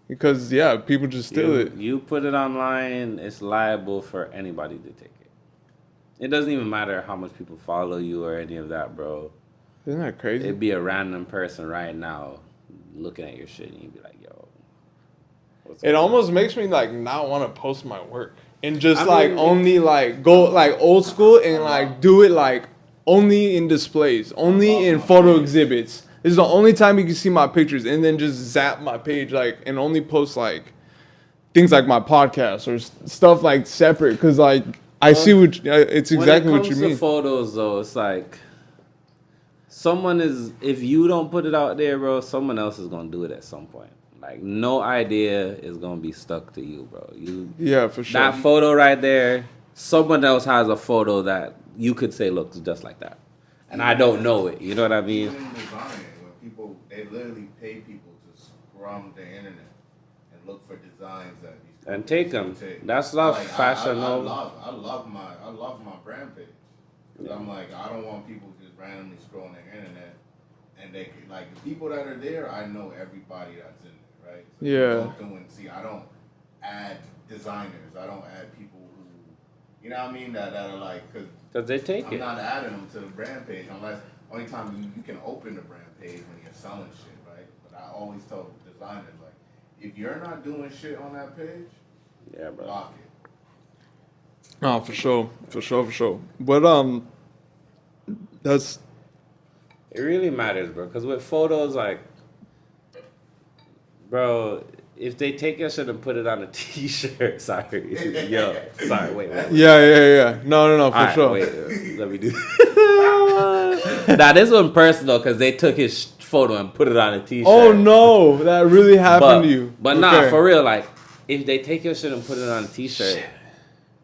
Because people just steal it. You put it online, it's liable for anybody to take it. It doesn't even matter how much people follow you or any of that, bro. Isn't that crazy? It'd be a random person right now looking at your shit and you'd be like, yo. it almost makes me like not want to post my work and just only like go like old school and like do it like only in displays, only in photo exhibits. This is the only time you can see my pictures, and then just zap my page like and only post like things like my podcast or stuff like separate because like I see what it's exactly what you mean. When it comes to photos though, it's like if you don't put it out there, bro, someone else is gonna do it at some point. Like no idea is gonna be stuck to you, bro. Yeah, for sure. That photo right there, someone else has a photo that you could say looks just like that, and I don't know it. You know what I mean? Even in design, when they literally pay people to scrum the internet and look for designs that these and take them. That's not like, fashion. I love my brand page. Yeah. I'm like, I don't want people just randomly scrolling the internet, and they like the people that are there. I know everybody that's in there, right? So yeah. Go through and see. I don't add designers. I don't add people who, you know what I mean, that are like because they take I'm not adding them to the brand page unless only time you can open the brand page when you're selling shit, right? But I always tell designers like, if you're not doing shit on that page, yeah, bro, block it. Oh, for sure. But that's it really matters, bro. Because with photos, like, bro, if they take your shit and put it on a T-shirt, sorry, wait. Yeah. No, for sure. Wait, let me do. Now this one personal because they took his photo and put it on a T-shirt. Oh no, that really happened to you. But nah, for real, like if they take your shit and put it on a T-shirt,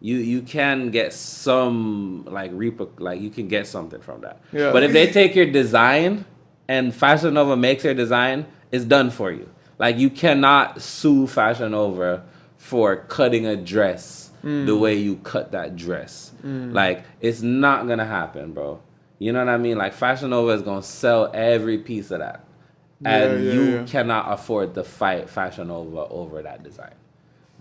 you can get some like you can get something from that. Yeah. But if they take your design and Fashion Nova makes your design, it's done for you. Like you cannot sue Fashion Nova for cutting a dress the way you cut that dress. Like it's not gonna happen, bro. You know what I mean? Like Fashion Nova is gonna sell every piece of that, and you cannot afford to fight Fashion Nova over that design.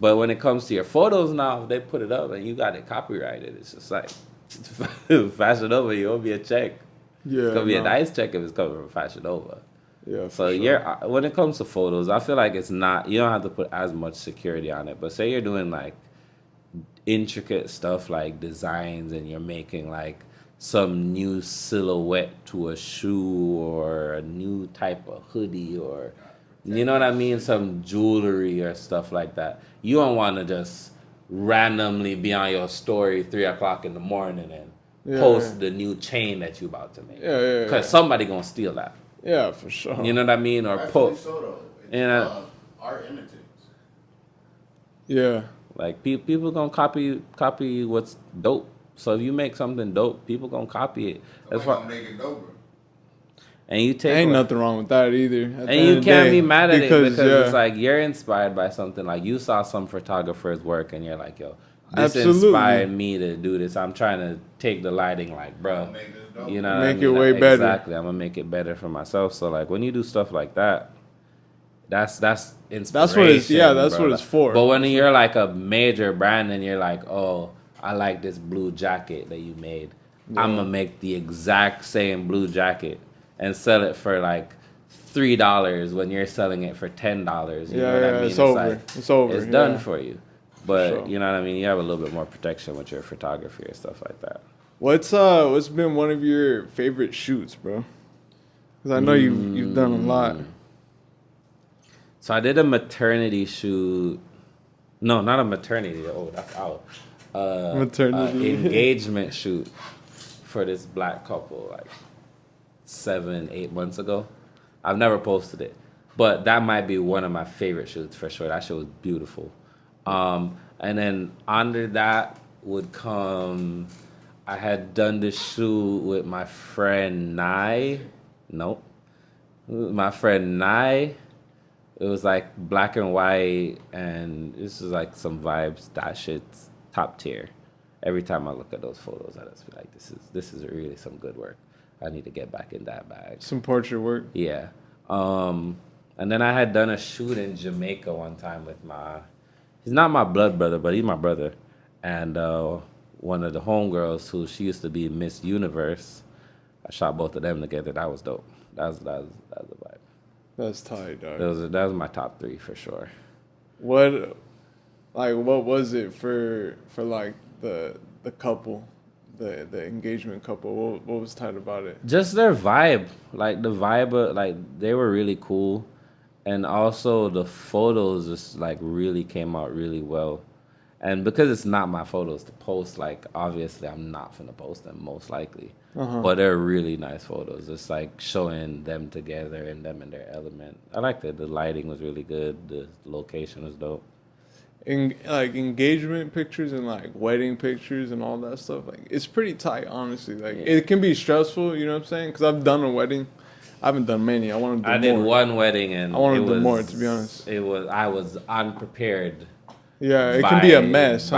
But when it comes to your photos now, if they put it up and you got it copyrighted, it's just like Fashion Nova, you owe me a check. Yeah, it's gonna be a nice check if it's coming from Fashion Nova. Yeah. So when it comes to photos, I feel like it's not. You don't have to put as much security on it. But say you're doing like intricate stuff like designs, and you're making like some new silhouette to a shoe or a new type of hoodie or you know what I mean, some jewelry or stuff like that. You don't want to just randomly be on your story 3:00 in the morning and post the new chain that you about to make. Because somebody gonna steal that. Yeah, for sure. You know what I mean? Or post. Art imitates. Yeah. Like people gonna copy what's dope. So if you make something dope, people gonna copy it. That's why make it doper. And you take ain't nothing wrong with that either. And you can't be mad at it because it's like you're inspired by something. Like you saw some photographer's work and you're like, yo, this inspired me to do this. I'm trying to take the lighting, like, bro, you know, make it way better. Exactly, I'm gonna make it better for myself. So like when you do stuff like that, that's inspiration. That's what it's for. But when you're like a major brand and you're like, oh, I like this blue jacket that you made, I'm gonna make the exact same blue jacket and sell it for like $3 when you're selling it for $10. You know what I mean? It's over. It's over. It's done for you. But you know what I mean? You have a little bit more protection with your photography or stuff like that. What's been one of your favorite shoots, bro? Because I know you've done a lot. So I did a maternity shoot. No, not a maternity. Oh, that's out. Maternity engagement shoot for this black couple like 7-8 months ago. I've never posted it, but that might be one of my favorite shoots for sure. That shoot was beautiful. And then under that would come, I had done this shoot with my friend Nye. Nope. My friend Nye. It was like black and white, and this is like some vibes. That shit's top tier. Every time I look at those photos, I just feel like this is really some good work. I need to get back in that bag. Some portrait work. Yeah. And then I had done a shoot in Jamaica one time with he's not my blood brother, but he's my brother. And one of the homegirls she used to be Miss Universe. I shot both of them together. That was dope. That was the vibe. That's tight, dog. That was my top 3 for sure. What was it for like the couple, the engagement couple? What was tight about it? Just their vibe, like the vibe, like they were really cool, and also the photos just like really came out really well. And because it's not my photos to post, like obviously I'm not gonna post them most likely, but they're really nice photos. It's like showing them together and them in their element. I liked it. The lighting was really good. The location was dope. Like engagement pictures and like wedding pictures and all that stuff, like it's pretty tight, honestly. Like it can be stressful, you know what I'm saying? Because I've done a wedding. I haven't done many. I did one wedding and I wanted to do more, to be honest. I was unprepared. Yeah, it can be a mess.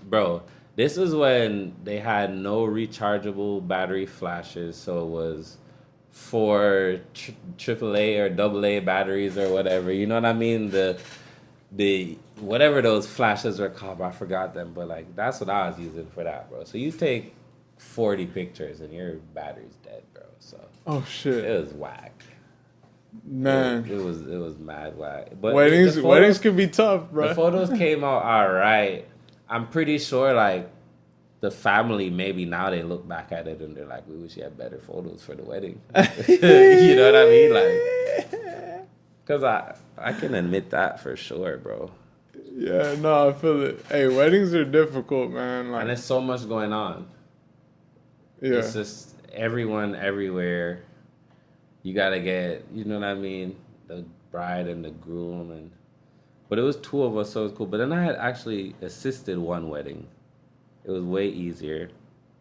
Bro, this is when they had no rechargeable battery flashes, so it was 4 AAA or AA batteries or whatever. You know what I mean? The whatever those flashes were called, I forgot them, but like that's what I was using for that, bro. So you take 40 pictures and your battery's dead, bro. So oh shit, it was whack. Man, it was mad whack. But weddings can be tough, bro. The photos came out all right. I'm pretty sure like the family, maybe now they look back at it and they're like, we wish you had better photos for the wedding. You know what I mean? Like, because I can admit that for sure, bro. Yeah, no, I feel it. Hey, weddings are difficult, man. Like, and there's so much going on. Yeah. It's just everyone, everywhere. You got to get, you know what I mean? The bride and the groom. But it was 2 of us, so it was cool. But then I had actually assisted one wedding. It was way easier.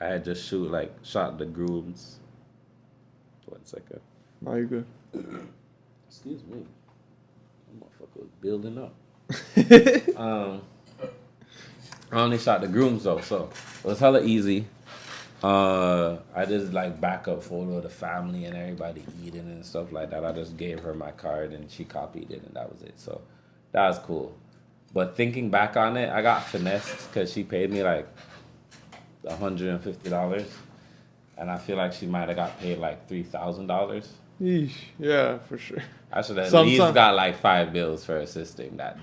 I had just shot the grooms. 1 second. No, you good. Excuse me. That motherfucker was building up. I only shot the grooms though, so it was hella easy. I did like backup photo of the family and everybody eating and stuff like that. I just gave her my card and she copied it and that was it. So that was cool. But thinking back on it, I got finessed because she paid me like $150, and I feel like she might have got paid like $3,000. Yeesh. Yeah, for sure. I should have at least got like 5 bills for assisting that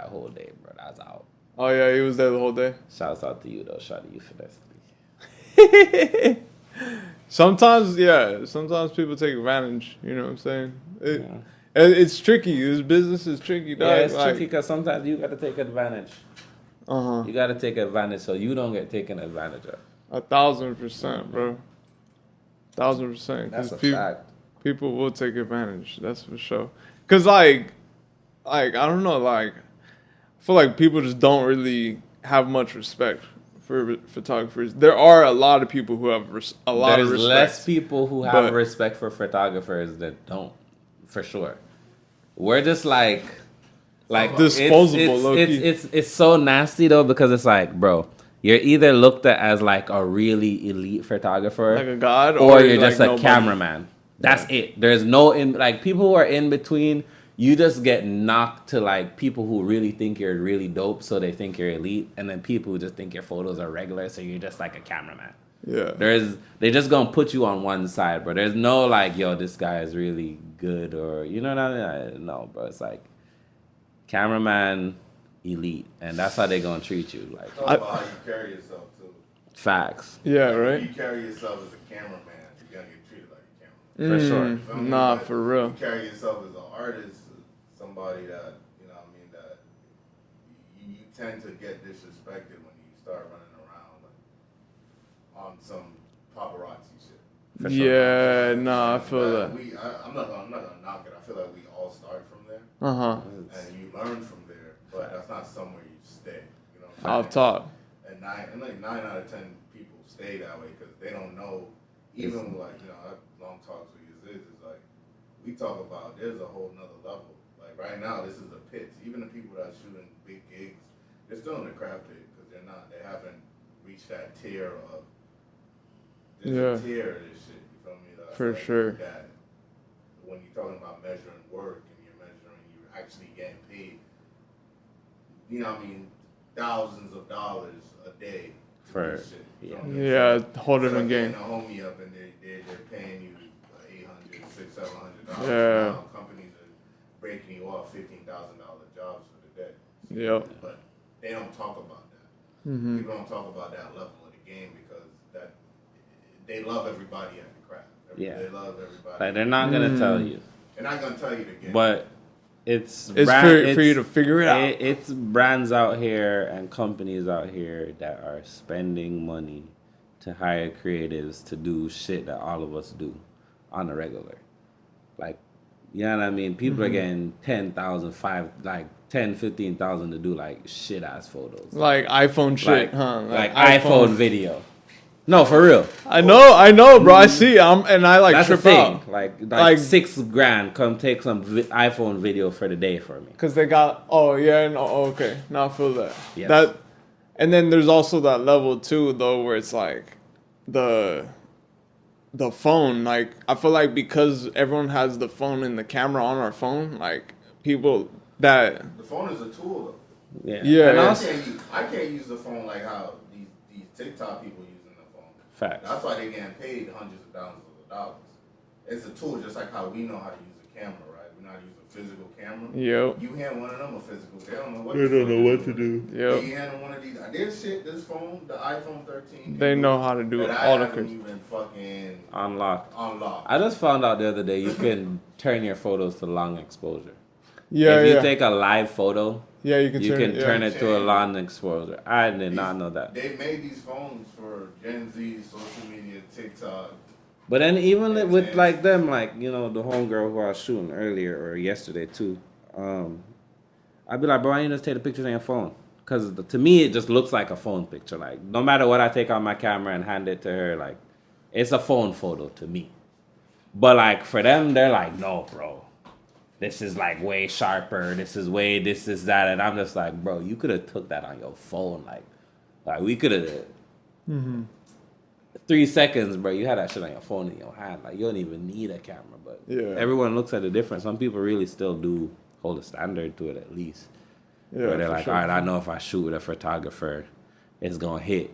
whole day, bro. That's out. Oh yeah, he was there the whole day. Shouts out to you though, Shawty, you finessed me. Sometimes people take advantage. You know what I'm saying? It's tricky. This business is tricky, dog. Yeah, it's tricky because sometimes you got to take advantage. You got to take advantage so you don't get taken advantage of. 1,000%, bro. 1,000%. That's a fact. People will take advantage. That's for sure. Cause like I don't know, like I feel like people just don't really have much respect for photographers. There are a lot of people who have a lot of respect. There's less people who have respect for photographers that don't, for sure. We're just like disposable. It's so nasty though because it's like, bro, you're either looked at as like a really elite photographer, like a god, or you're just a cameraman. That's it. There's no people who are in between. You just get knocked to like people who really think you're really dope, so they think you're elite, and then people who just think your photos are regular, so you're just like a cameraman. Yeah. They just gonna put you on one side, bro. There's no like, yo, this guy is really good, or you know what I mean? No, bro. It's like cameraman, elite, and that's how they gonna treat you. Like, talk about how you carry yourself too. Facts. Yeah, right. If you carry yourself as a cameraman, you're gonna get treated like a cameraman. For sure. Nah, for real. You carry yourself as an artist, somebody that that you tend to get disrespected when you start running around on some paparazzi shit. For sure. Yeah, no, I feel that. I'm not gonna knock it. I feel like we all start from there. And you learn from there, but that's not somewhere you stay. You know. I'll talk. And 9 out of 10 people stay that way because they don't know. Even long talks with Yazid is like we talk about. There's a whole nother level. Like right now, this is the pits. Even the people that are shooting big gigs, they're still in the craft pit because they haven't reached that tier of. There's a tier of this shit. You feel me? For sure. That when you're talking about measuring work and you're actually getting paid. You know what I mean? Thousands of dollars a day for this shit. Whole different game. A homie up and they're paying you $800, $600, $700. Yeah. Now companies are breaking you off $15,000 jobs for the day. Yep. But they don't talk about that. Mm-hmm. People don't talk about that level of the game because that they love everybody at the craft. They love everybody. Like they're not gonna tell you. They're not gonna tell you the game. But it's for you to figure it out. It's brands out here and companies out here that are spending money to hire creatives to do shit that all of us do on a regular. Like, you know what I mean? People are getting 10,000, 15,000 to do like shit ass photos. Like iPhone shit, Like iPhone video. No, for real. I know, bro. I see. And I like That's trip the thing. out. Like $6,000. Come take some iPhone video for the day for me. Because they got. Oh yeah. No. Okay. Now I feel that. Yes. That. And then there's also that level too, though, where it's like the phone. Like I feel like because everyone has the phone and the camera on our phone, like people that. The phone is a tool, though. Yeah. Yeah. And I can't use the phone like how these TikTok people use. Facts. That's why they're getting paid hundreds of thousands of dollars. It's a tool, just like how we know how to use a camera, right? We know how to use a physical camera. Yep. You hand one of them a physical, they don't know what to do. Yep. You hand them one of these. This phone, the iPhone 13. They know how to do it. All the crazy. Even fucking unlocked. I just found out the other day you can turn your photos to long exposure. Yeah. If you take a live photo. Yeah, you can turn it to a long exposure. I did not know that. They made these phones for Gen Z, social media, TikTok. But then even with like them, like, you know, the homegirl who I was shooting earlier or yesterday too, I'd be like, bro, why you just take the pictures on your phone? Because to me, it just looks like a phone picture. Like, no matter what I take on my camera and hand it to her, like, it's a phone photo to me. But like for them, they're like, no, bro. This is like way sharper. This is that. And I'm just like, bro, you could have took that on your phone. Like we could have 3 seconds, bro. You had that shit on your phone in your hand. Like you don't even need a camera. But everyone looks at it different. Some people really still do hold a standard to it at least. Yeah, where they're like, all right, I know if I shoot with a photographer, it's gonna hit.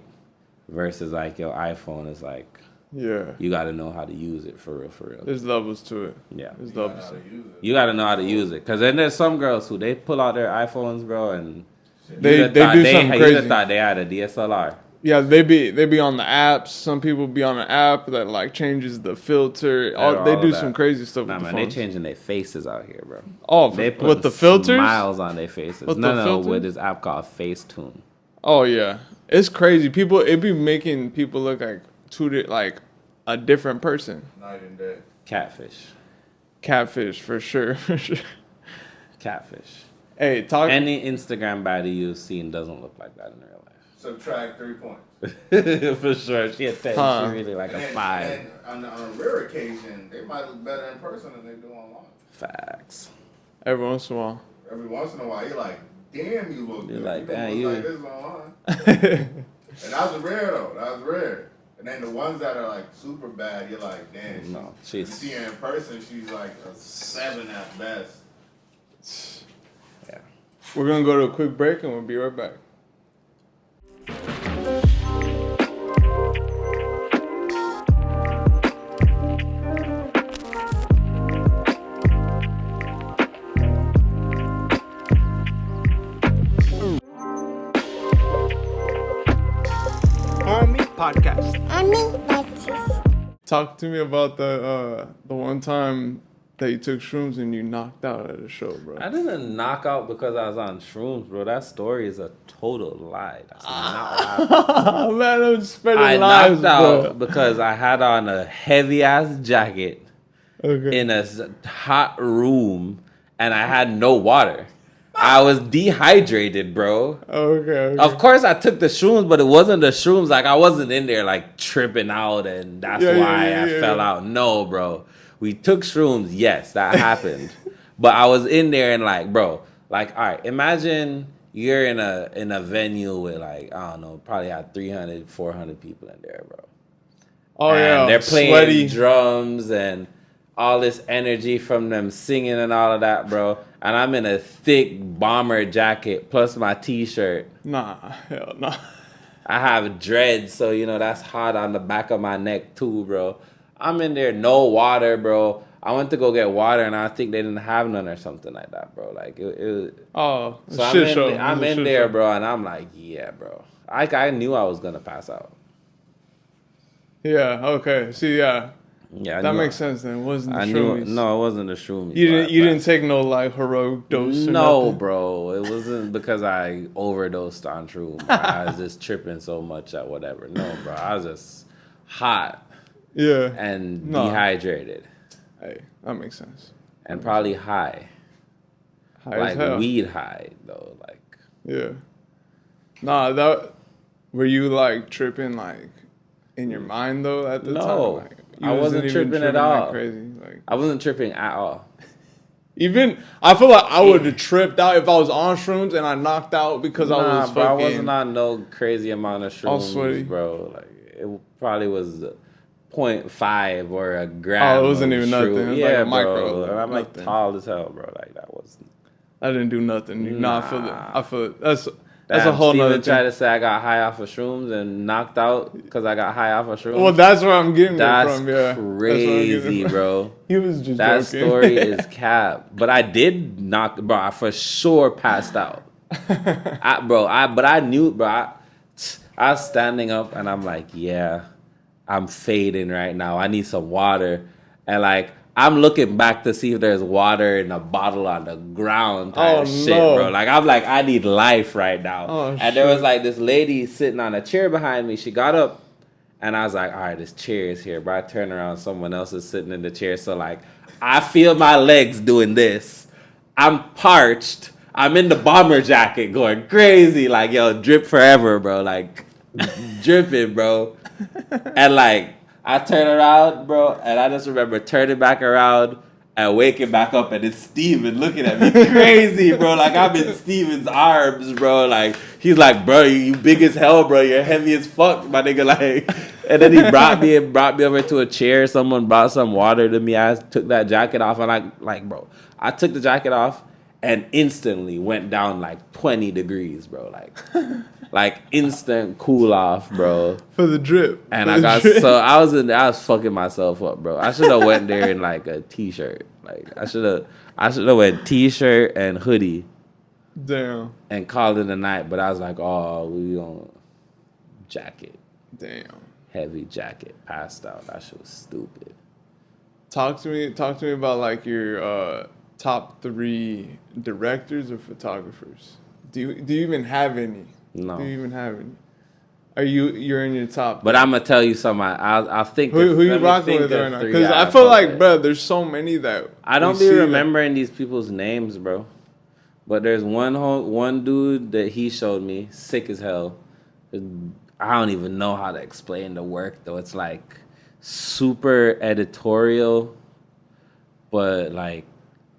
Versus like your iPhone is like, you got to know how to use it for real. There's levels to it. Yeah. There's levels to it. You got to know how to use it. Because then there's some girls who they pull out their iPhones, bro, and they do something crazy. You thought they had a DSLR. Yeah, they be on the apps. Some people be on an app that like changes the filter. They do some crazy stuff with the man, phones. they changing their faces out here, bro. Oh, they put with the filters? Smiles on their faces. No, with this app called Facetune. Oh yeah, it's crazy. It be making people look like a different person. Night and day. Catfish for sure. Catfish. Hey, talk. Any Instagram baddie you've seen doesn't look like that in real life. Subtract 3 points. For sure. She a 10. She really like a 5. And on a rare occasion, they might look better in person than they do online. Facts. Every once in a while. Every once in a while, you're like, damn, you look good. Like, damn, you look like this online. And that was rare, though. That was rare. And then the ones that are like super bad, you're like, damn. You see her in person, she's like a 7 at best. Yeah. We're gonna go to a quick break and we'll be right back. Hawmie Podcast. Hawmie Podcast. Talk to me about the one time that you took shrooms and you knocked out at a show, bro. I didn't knock out because I was on shrooms, bro. That story is a total lie. That's not what happened. Man, I'm spreading lies, lies, knocked bro. out because I had on a heavy ass jacket in a hot room and I had no water. I was dehydrated, bro. Okay. Of course, I took the shrooms, but it wasn't the shrooms. Like, I wasn't in there, like, tripping out, and that's why I fell out. No, bro. We took shrooms. Yes, that happened. But I was in there and, like, bro, like, all right, imagine you're in a venue with, like, I don't know, probably had 300, 400 people in there, bro. Oh, and yeah. they're playing sweaty drums and all this energy from them singing and all of that, bro. And I'm in a thick bomber jacket plus my T-shirt. Nah, hell no. I have dreads, so, you know, that's hot on the back of my neck too, bro. I'm in there, no water, bro. I went to go get water, and I think they didn't have none or something like that, bro. Like it oh, so I'm in there, bro, and I'm like, yeah, bro. I knew I was gonna pass out. Yeah. Okay. See. Yeah. Yeah, that makes sense. Then it wasn't the shroomies. No, it wasn't the shroomies. You didn't take no like heroic dose. No, bro. It wasn't because I overdosed on shrooms. I was just tripping so much at whatever. No, bro. I was just hot. Yeah. And dehydrated. Hey, that makes sense. And probably high. High like as hell. Weed high though. Like. Yeah. Nah, were you like tripping like in your mind though at the time? Like, I wasn't tripping at all. Crazy. Like, I wasn't tripping at all. Even I feel like I would have tripped out if I was on shrooms and I knocked out because I was fucking. Bro, I wasn't on no crazy amount of shrooms, bro. Like it probably was 0.5 or a gram. Oh, it wasn't even nothing. It was yeah, like a bro. micro. I'm like tall as hell, bro. Like that wasn't. I didn't do nothing. Nah, I feel it. That's Damn, a whole nother thing. Tried to say I got high off of shrooms and knocked out because I got high off of shrooms. Well, that's where I'm getting it from. Yeah, crazy, bro. He was just that joking. Story is cap. But I did knock, bro. I for sure passed out. But I knew, bro. I was standing up and I'm like, yeah, I'm fading right now. I need some water, and like. I'm looking back to see if there's water in a bottle on the ground type shit, bro. Like, I'm like, I need life right now. And there was like this lady sitting on a chair behind me. She got up and I was like, all right, this chair is here, bro. I turn around, someone else is sitting in the chair. So like, I feel my legs doing this. I'm parched. I'm in the bomber jacket going crazy. Like, yo, drip forever, bro. Like, dripping, bro. And like, I turn around, bro, and I just remember turning back around and waking back up, and it's Steven looking at me crazy, bro. Like, I'm in Steven's arms, bro. Like, he's like, bro, you big as hell, bro. You're heavy as fuck, my nigga. Like, and then he brought me over to a chair. Someone brought some water to me. I took that jacket off, and bro, I took the jacket off and instantly went down like 20 degrees, bro. Like instant cool off, bro. For the drip. And I was fucking myself up, bro. I should have went there in like a t-shirt. Like I should have went t-shirt and hoodie. Damn. And called it a night, but I was like, oh, we on jacket. Damn. Heavy jacket. Passed out. That shit was stupid. Talk to me about like your top 3 directors or photographers. Do you even have any? No. Do you even have any? You're in your top? But I'm gonna tell you something. I think who you rocking with right now? Because I feel like, bro, there's so many that I don't be remembering these people's names, bro. But there's one dude that he showed me, sick as hell. I don't even know how to explain the work though. It's like super editorial, but like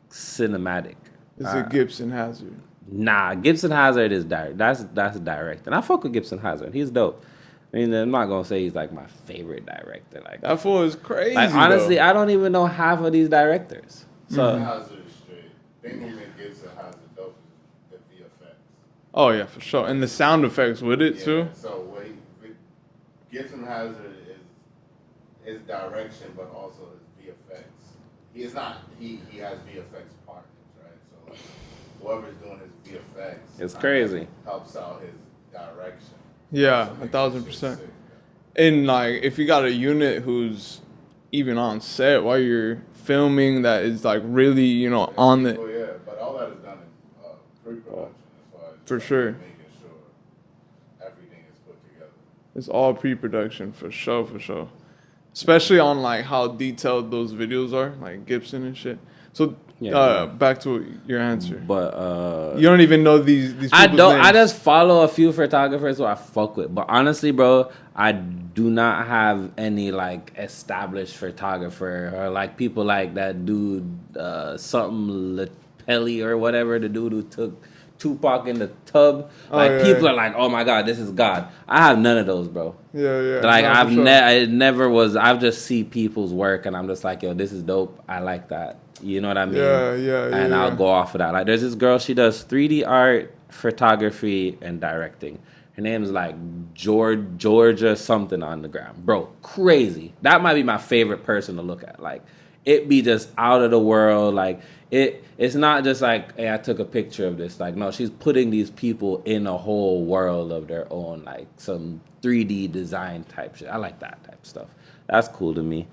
cinematic. It's a Gibson Hazard. Nah, Gibson Hazard is direct. That's direct, and I fuck with Gibson Hazard. He's dope. I mean, I'm not gonna say he's like my favorite director. Like that fool is crazy. Like honestly, I don't even know half of these directors. So Hazard is straight. Thing who made Gibson Hazard dope is the VFX. Oh yeah, for sure, and the sound effects with it too. So Gibson Hazard is his direction, but also his VFX. He has VFX partners, right? So like, whoever's doing his VFX, it's crazy. Helps out his direction. Yeah, 1,000%. And like, if you got a unit who's even on set while you're filming, that is like really, on the. Oh yeah, but all that is done in pre-production. For sure. Making sure everything is put together. It's all pre-production for sure. Especially on like how detailed those videos are, like Gibson and shit. So back to your answer. But you don't even know these people's names. I just follow a few photographers who I fuck with. But honestly, bro, I do not have any like established photographer or like people like that dude something Lepelli or whatever, the dude who took Tupac in the tub. Like people are like, oh my god, this is God. I have none of those, bro. Yeah. Like I never was. I just see people's work and I'm just like, yo, this is dope. I like that. You know what I mean? Yeah. And I'll go off of that. Like there's this girl, she does 3D art, photography, and directing. Her name is like Georgia something on the ground. Bro, crazy. That might be my favorite person to look at. Like it be just out of the world. Like it's not just like, hey, I took a picture of this. Like, no, she's putting these people in a whole world of their own, like some 3D design type shit. I like that type of stuff. That's cool to me.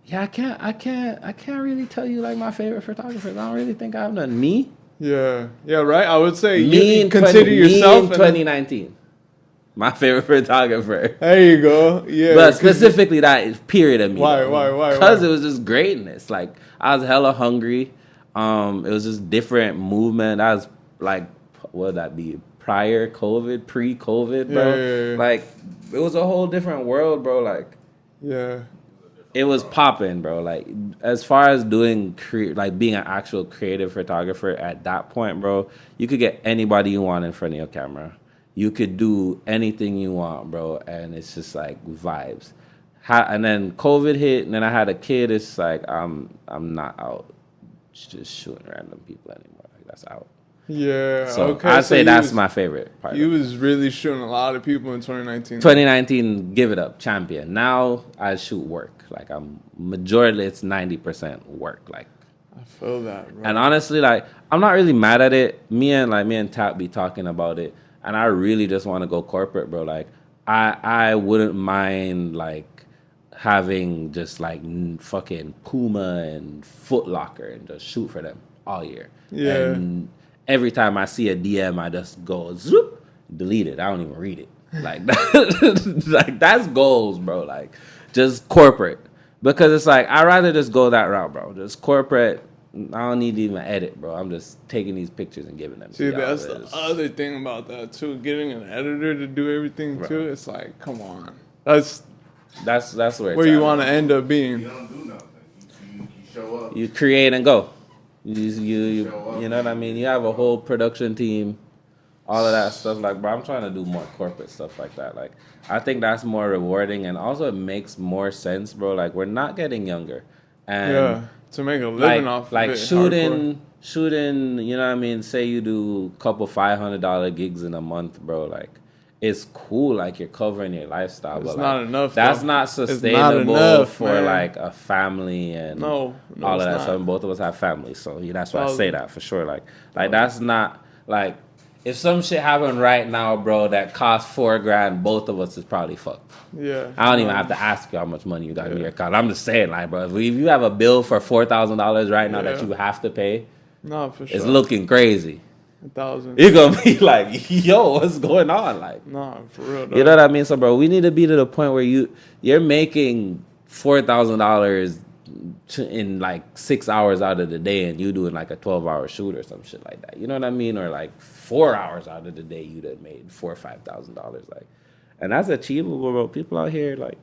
Yeah, I can't really tell you like my favorite photographers. I don't really think I have none. Me? Yeah, right. I would say you consider yourself in 2019. My favorite photographer. There you go. Yeah. But specifically that period of me. Why? Because it was just greatness. Like, I was hella hungry. It was just different movement. I was like, what would that be? Pre-COVID, bro. Yeah. Like, it was a whole different world, bro. Like, yeah. It was popping, bro. Like, as far as doing being an actual creative photographer at that point, bro, you could get anybody you want in front of your camera. You could do anything you want, bro, and it's just like vibes. And then COVID hit, and then I had a kid. It's like I'm not out just shooting random people anymore. Like, that's out. Yeah. So okay. I'd say that's my favorite part. You was really shooting a lot of people in 2019. 2019, give it up, champion. Now I shoot work. Like, majority, it's 90% work. Like, I feel that, bro. And honestly, like, I'm not really mad at it. Me and Tap be talking about it, and I really just want to go corporate, bro. Like, I wouldn't mind like having just like fucking Puma and Foot Locker and just shoot for them all year. Yeah. And every time I see a DM, I just go zoop, delete it. I don't even read it. Like, like that's goals, bro. Like, just corporate, because it's like I'd rather just go that route, bro. Just corporate. I don't need to even edit, bro. I'm just taking these pictures and giving them to See, y'all. that's the other thing about that too. Getting an editor to do everything bro. too. It's like, come on. That's where you want to end up being. You don't do nothing. You show up. You create and go. You know what I mean? You have a whole production team, all of that stuff. Like, bro, I'm trying to do more corporate stuff like that. Like, I think that's more rewarding, and also it makes more sense, bro. Like, we're not getting younger, and to make a living off like of it, shooting. You know what I mean? Say you do a couple $500 gigs in a month, bro. Like, it's cool. Like, you're covering your lifestyle, it's but not like, enough. That's though. not sustainable for like a family and all of that. So both of us have families, so that's why I say that for sure. Like that's not like. If some shit happened right now, bro, that costs $4,000, both of us is probably fucked. Yeah. I don't even have to ask you how much money you got in your account. I'm just saying, like, bro, if you have a bill for $4,000 right now that you have to pay, no, for sure, it's looking crazy. 1,000. You're gonna be like, yo, what's going on? Like, nah, for real. Though. You know what I mean? So, bro, we need to be to the point where you're making $4,000 in like 6 hours out of the day, and you doing like a 12-hour shoot or some shit like that. You know what I mean? Or like 4 hours out of the day, you'd have made $4,000 or $5,000. Like, and that's achievable, bro. People out here like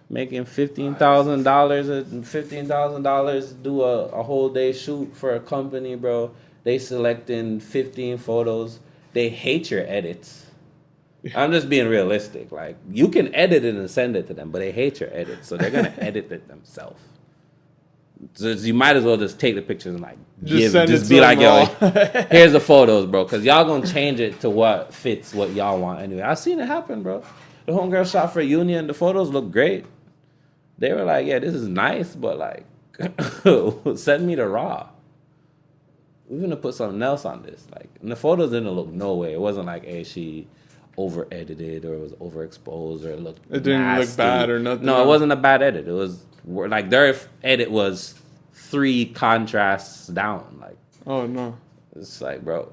making $15,000 do a whole day shoot for a company, bro. They selecting 15 photos. They hate your edits. I'm just being realistic. Like, you can edit it and send it to them, but they hate your edits, so they're gonna edit it themselves. So you might as well just take the pictures and like just be like, yo, here's the photos, bro, because y'all gonna change it to what fits what y'all want anyway. I've seen it happen, bro. The homegirl shot for Union. The photos look great. They were like, yeah, this is nice, but like, send me the raw. We're gonna put something else on this. Like, and the photos didn't look no way. It wasn't like, hey, she over edited or it was overexposed or it looked It didn't nasty. look bad or nothing. No, it wasn't a bad edit. It was like their edit was 3 contrasts down. Like, oh no, it's like, bro,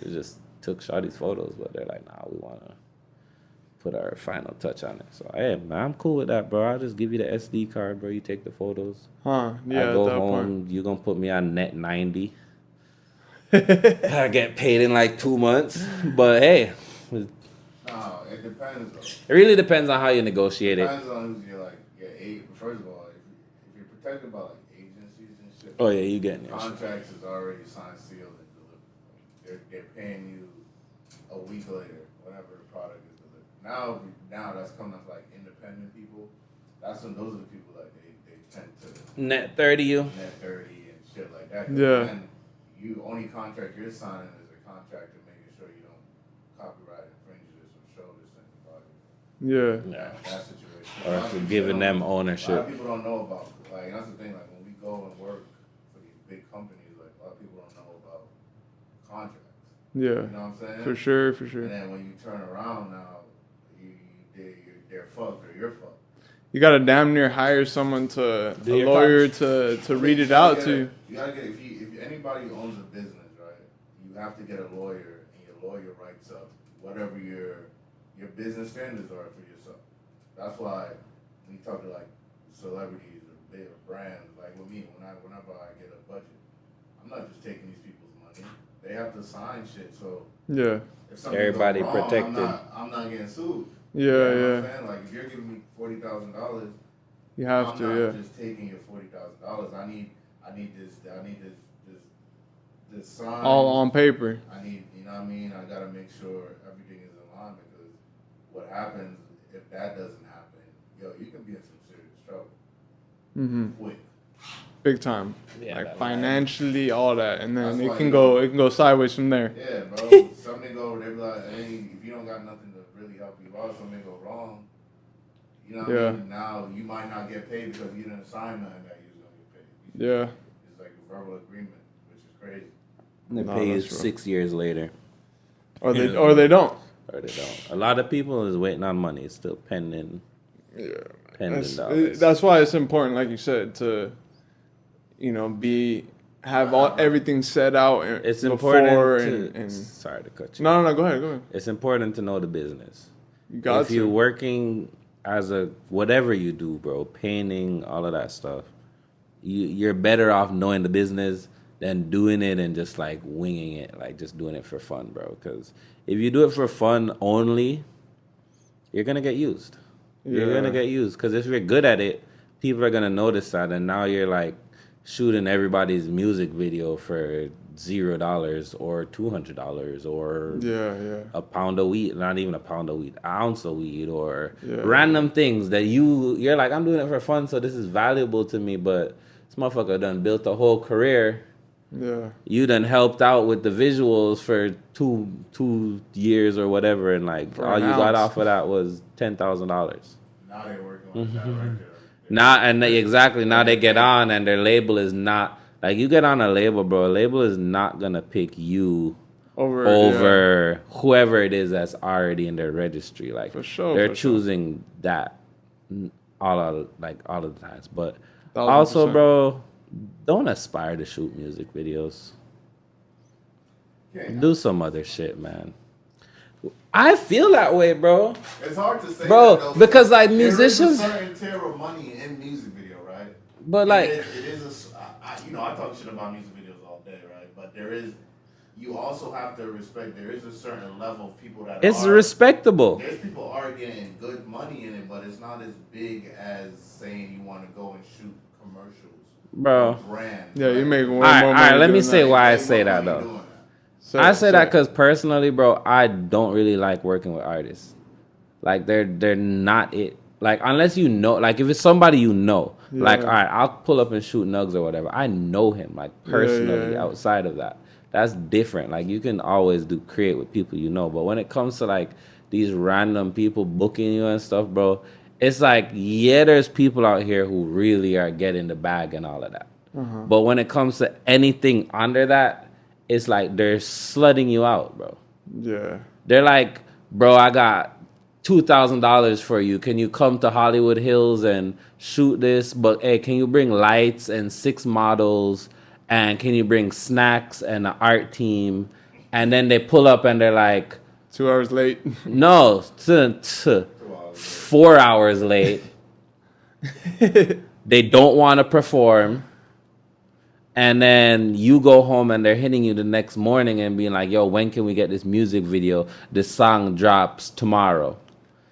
we just took Shawty's photos, but they're like, nah, we wanna put our final touch on it. So, hey, man, I'm cool with that, bro. I'll just give you the SD card, bro. You take the photos. Huh? Yeah. I go home. You gonna put me on net 90. I get paid in like 2 months, but hey. No, it depends though. It really depends on how you negotiate it. Depends on who's your first of all, if you're protected by like agencies and shit. Oh yeah, you getting it. Contracts is already signed, sealed, and delivered. They're paying you a week later, whenever the product is delivered. Now that's coming up like independent people. Those are the people that they tend to net 30 you. Net 30 and shit like that. Yeah. And you only contract you're signing is a contract to making sure you don't copyright infringe this or show this in the product. Yeah. That situation. or giving them ownership. A lot of people don't know about, like, that's the thing, like, when we go and work for these big companies, like, a lot of people don't know about contracts. Yeah. You know what I'm saying? For sure. And then when you turn around now, they're fucked or you're fucked. You gotta damn near hire someone a lawyer to read it out to you. You gotta get, if anybody owns a business, right, you have to get a lawyer, and your lawyer writes up whatever your business standards are for yourself. That's why when you talk to like celebrities or big brands, like with me, whenever I get a budget, I'm not just taking these people's money. They have to sign shit, so yeah. If something Everybody goes wrong, protected. I'm not getting sued. Yeah, you know what yeah. I'm saying? Like if you're giving me $40,000, You have I'm to, not yeah. just taking your $40,000. I need this sign. All on paper. I need, you know what I mean? I gotta make sure everything is in line because what happens if that doesn't happen, you can be in some serious trouble. Quick. Big time. Yeah, like that financially, all that, and then That's it can go sideways from there. Yeah, bro. Something go, they be like, hey, if you don't got nothing to really help you out, something go wrong. You know what I mean? Now you might not get paid because you didn't sign nothing that you was gonna get paid. Yeah. It's like a verbal agreement, which is crazy. They pay you 6 years later. Or they don't. Or they don't. A lot of people is waiting on money. It's still pending. Yeah. Pending dollars. That's why it's important, like you said, to have everything set out. It's important and sorry to cut you. No, go ahead. It's important to know the business. You got if you're working as whatever you do, bro, painting, all of that stuff, you're better off knowing the business than doing it and just like winging it, like just doing it for fun, bro. Because if you do it for fun only, you're gonna get used. You're gonna get used because if you're good at it, people are gonna notice that, and now you're like shooting everybody's music video for $0 or $200 or a pound of weed, not even a pound of weed, an ounce of weed, or random things that you're like, I'm doing it for fun, so this is valuable to me, but this motherfucker done built a whole career. Yeah. You done helped out with the visuals for two years or whatever, and like for all you got off of that was $10,000. Now they're working on that right there. Now they get on and their label is not like you get on a label, bro. A label is not gonna pick you over whoever it is that's already in their registry. Like for sure, they're choosing that all of the times. But 1,000%. also, bro, don't aspire to shoot music videos. Do some other shit, man. I feel that way, bro. It's hard to say, bro, that, though, because like musicians, there is a certain tier of money in music video, right? But like, it is I talk shit about music videos all day, right? But you also have to respect. There is a certain level of people that it's respectable. There's people are getting good money in it, but it's not as big as saying you want to go and shoot commercials, bro. Brands. Yeah, you make way more money. All right, let me say that. why I say that though. I say that because personally, bro, I don't really like working with artists. Like they're not it. Like unless you know, like if it's somebody you know, like all right, I'll pull up and shoot Nugs or whatever. I know him like personally. Outside of that, that's different. Like you can always create with people you know, but when it comes to like these random people booking you and stuff, bro, it's like there's people out here who really are getting the bag and all of that. But when it comes to anything under that, it's like they're slutting you out, bro. Yeah. They're like, bro, I got $2,000 for you. Can you come to Hollywood Hills and shoot this? But hey, can you bring lights and 6 models? And can you bring snacks and an art team? And then they pull up and they're like, 2 hours late. No, 4 hours late. They don't want to perform. And then you go home and they're hitting you the next morning and being like, yo, when can we get this music video? This song drops tomorrow.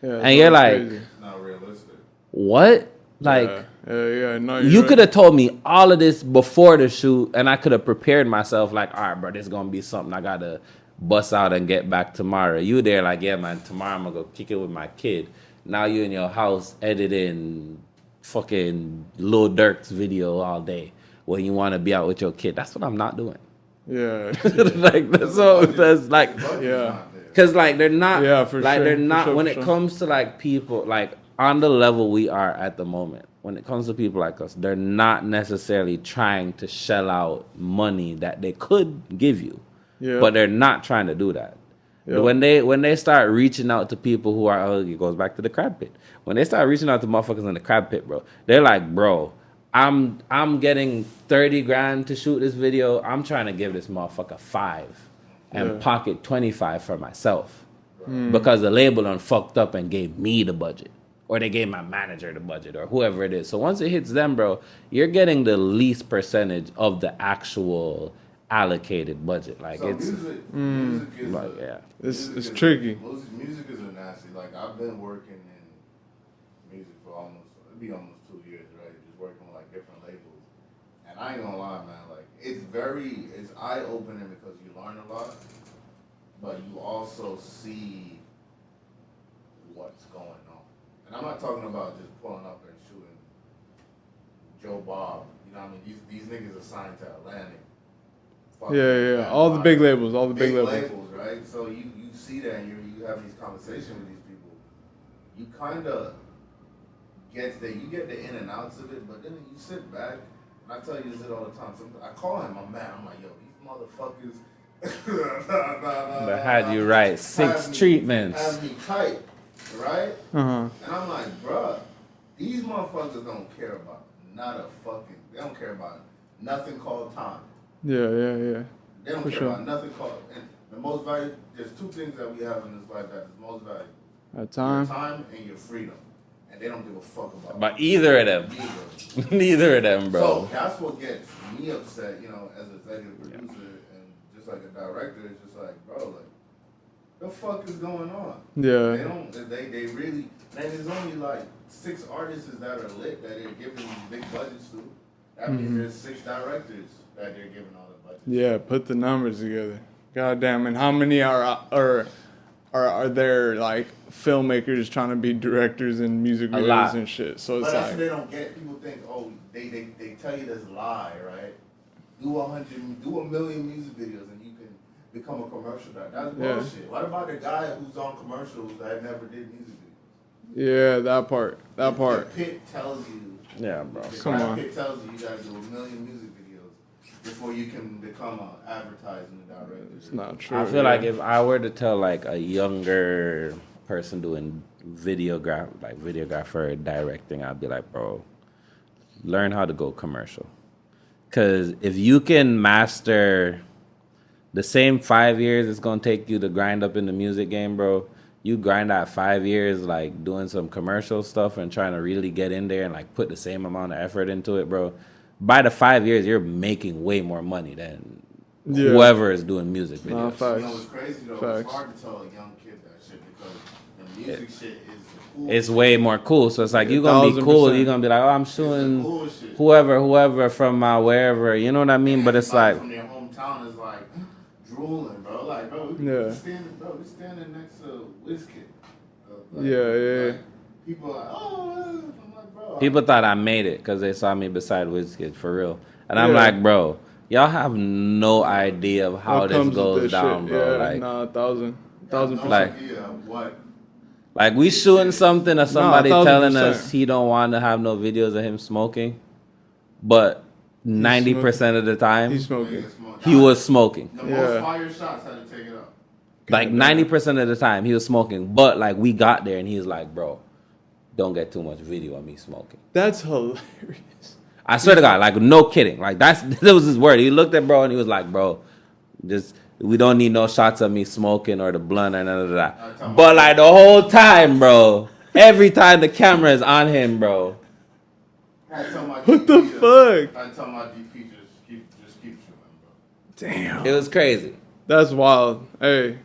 Yeah, and you're like, it's not realistic. What? Like, no, you could have told me all of this before the shoot and I could have prepared myself like, all right, bro, this is going to be something I got to bust out and get back tomorrow. You there like, yeah, man, tomorrow I'm going to go kick it with my kid. Now you in your house editing fucking Lil Durk's video all day. When you want to be out with your kid. That's what I'm not doing. Yeah. Like, that's like, yeah. Because, like, they're not, yeah, for like, sure. they're not, for sure, when it comes to, like, people, like, on the level we are at the moment, when it comes to people like us, they're not necessarily trying to shell out money that they could give you, but they're not trying to do that. Yep. When they start reaching out to people who are, it goes back to the crab pit. When they start reaching out to motherfuckers in the crab pit, bro, they're like, bro, I'm getting 30 grand to shoot this video. I'm trying to give this motherfucker 5 and pocket 25 for myself because the label done fucked up and gave me the budget, or they gave my manager the budget, or whoever it is. So once it hits them, bro, you're getting the least percentage of the actual allocated budget. Like, so it's music is like, it's tricky. Music is a nasty. Like, I've been working in music for almost 2 years, right? Just working with like different labels, and I ain't gonna lie, man. Like, it's eye opening because you learn a lot, but you also see what's going on. And I'm not talking about just pulling up and shooting Joe Bob. You know what I mean? These niggas are signed to Atlantic. Yeah. All the big labels, big labels, right? So you see that and you have these conversations with these people. You kind of get the in and outs of it, but then you sit back, and I tell you this all the time. I call him my man. I'm like, yo, these motherfuckers. They had you right. 6 treatments. Have me tight, right? Uh-huh. And I'm like, bruh, these motherfuckers don't care about they don't care about nothing called time. Yeah. They don't care about nothing called, and the most valuable, there's 2 things that we have in this life that is most valuable. Time. Your time and your freedom. And they don't give a fuck about either of them. Neither of them, bro. So that's what gets me upset, you know, as an executive producer and just like a director. It's just like, bro, like, the fuck is going on? Yeah. They really, man, there's only like 6 artists that are lit that they're giving these big budgets to. That means there's 6 directors that they're giving all the budgets. Yeah, put the numbers together. Goddamn, and how many are there like filmmakers trying to be directors in music videos and shit? So it's like, they don't get. People think, oh, they tell you this lie, right? Do 1 million music videos and you can become a commercial director. That's bullshit. What about the guy who's on commercials that never did music videos? Yeah, that part. The pit tells you. Yeah, bro. Come on. Pit tells you gotta do 1 million music videos before you can become an advertising director. It's not true. I feel like if I were to tell like a younger person doing videographer directing, I'd be like, bro, learn how to go commercial. Because if you can master the same 5 years it's gonna take you to grind up in the music game, bro, you grind out 5 years like doing some commercial stuff and trying to really get in there and like put the same amount of effort into it, bro. By the 5 years, you're making way more money than whoever is doing music videos. You know what's crazy though? It's hard to tell a young kid that shit because the music shit is the cool. It's way more cool. So it's like you're gonna be cool. You're gonna be like, oh, I'm suing whoever from wherever. You know what I mean? But it's like from their hometown is like drooling, bro. Like, bro, we standing next to WizKid. Like, people are like, oh. I'm like, bro. People thought I made it because they saw me beside WizKid for real, and I'm like, bro. Y'all have no idea of how this goes down, shit. bro. Yeah, like, nah, 1,000%. Like we shooting something or somebody telling us he don't want to have no videos of him smoking, but 90% of the time he was smoking. The most fire shots had to take it up. Like 90% of the time he was smoking, but like we got there and he was like, bro, don't get too much video of me smoking. That's hilarious. I swear to God, like no kidding. Like that was his word. He looked at bro and he was like, bro, we don't need no shots of me smoking or the blunt or none of that. But like the whole time, bro, every time the camera is on him, bro. What the fuck? I tell my DP just keep shooting, bro. Damn. It was crazy. That's wild. Hey.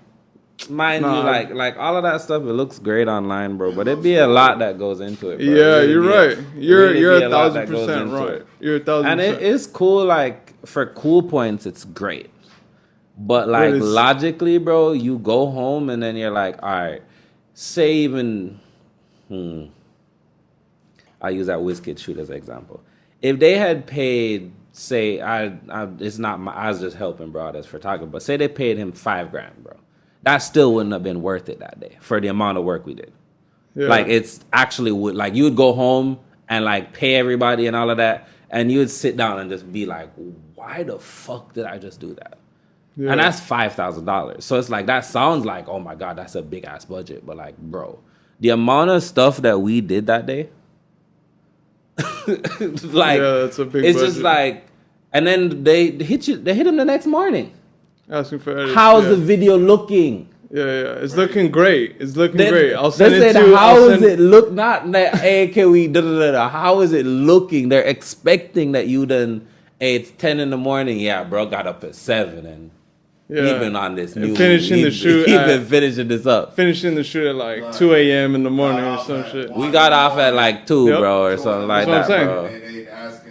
Mind you, like all of that stuff, it looks great online, bro. But it'd be a lot that goes into it, bro. Yeah, you're right. You're 1,000% right. You're 1,000%. And it's cool, like for cool points, it's great. But like logically, bro, you go home and then you're like, all right, say even, I use that WizKid shoot as an example. If they had paid, say, it's not I was just helping bro out as photographer, but say they paid him $5,000, bro. That still wouldn't have been worth it that day for the amount of work we did. Yeah. Like, it's actually like you would go home and like pay everybody and all of that, and you would sit down and just be like, why the fuck did I just do that? Yeah. And that's $5,000. So it's like, that sounds like, oh my God, that's a big ass budget. But like, bro, the amount of stuff that we did that day, like, yeah, that's a big it's budget. just like, and then they hit him the next morning. Asking for edits. How's the video looking? Yeah, it's looking great. It's looking great. I'll send it to you. you. How is it look? Not that, hey, can we, how is it looking? They're expecting that you done, hey, it's 10 in the morning. Yeah, bro, got up at 7 and he's been on this new finishing the shoot. He's been finishing this up. Finishing the shoot at like 2 a.m. in the morning or some shit. We got off at like 2, bro, or something like that, bro.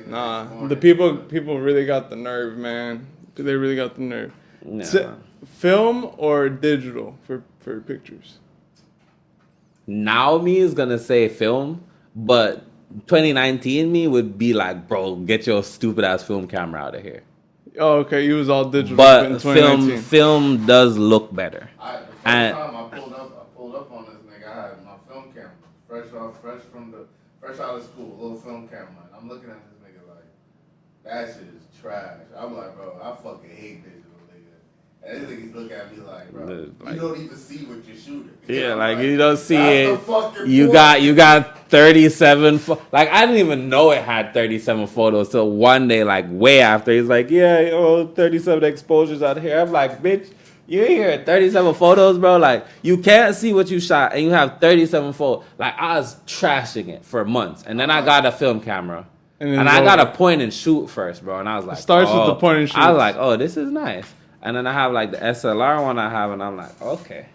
Nah, the people really got the nerve, man. They really got the nerve. Nah. Film or digital for pictures? Now me is gonna say film, but 2019 me would be like, bro, get your stupid ass film camera out of here. Oh, okay, you was all digital. But in 2019. film does look better. The first time I pulled up on this nigga, I had my film camera, fresh out of school, little film camera. And I'm looking at this nigga like, that shit is trash. I'm like, bro, I fucking hate digital, nigga. And this nigga look at me like, bro, you don't even see what you're shooting. Yeah, like you don't see it. You got 37. Like I didn't even know it had 37 photos till one day, like way after. He's like, yeah, 37 exposures out here. I'm like, bitch, you here at 37 photos, bro. Like you can't see what you shot, and you have 37 photos. Like I was trashing it for months, and then I got a film camera. And I got a point and shoot first, bro. And I was like, it starts with the point and shoot. I was like, oh, this is nice. And then I have like the SLR one I have, and I'm like, okay,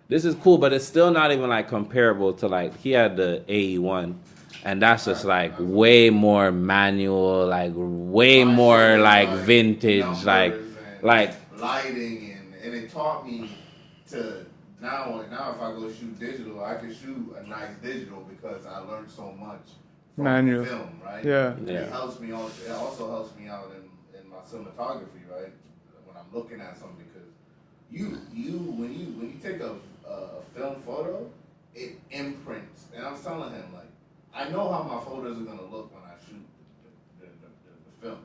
this is cool, but it's still not even like comparable to like, he had the AE1, and that's just like way more manual, like way more like vintage, like lighting, and it taught me to now if I go shoot digital, I can shoot a nice digital because I learned so much. Manual film, right? Yeah. It helps me. It also helps me out in my cinematography, right? When I'm looking at something, because when you take a film photo, it imprints. And I was telling him, like, I know how my photos are gonna look when I shoot the film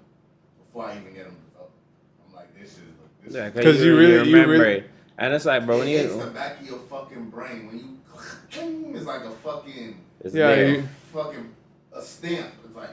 before I even get them developed. I'm like, this is because you remember it. And it's like, bro, when you it's the back of your fucking brain when you it's like a fucking fucking a stamp. It's like,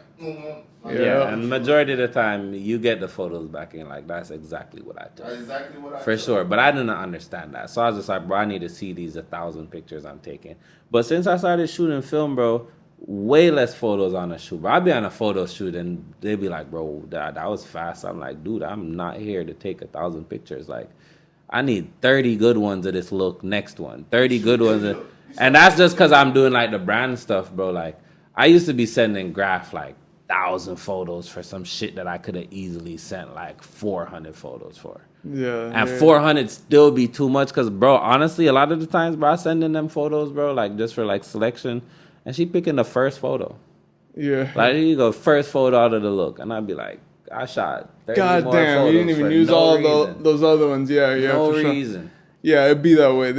and the majority of the time you get the photos back in like that's exactly what I took. That's exactly what I for took. Sure. But I didn't understand that, so I was just like, bro, I need to see these 1,000 pictures I'm taking. But since I started shooting film, bro, way less photos on a shoot. Bro, I'd be on a photo shoot and they'd be like, bro, that was fast. I'm like, dude, I'm not here to take 1,000 pictures. Like, I need 30 good ones of this look. Next one, 30 good ones, and that's just because I'm doing like the brand stuff, bro. Like. I used to be sending Graph like 1,000 photos for some shit that I could have easily sent like 400 photos for. Yeah. And 400 still be too much because, bro, honestly, a lot of the times, bro, I send in them photos, bro, like just for like selection, and she picking the first photo. Yeah. Like, here you go, first photo out of the look. And I'd be like, I shot 30 God more damn, photos you didn't even use all those other ones. Yeah, no for reason. Sure. Yeah, it'd be that way.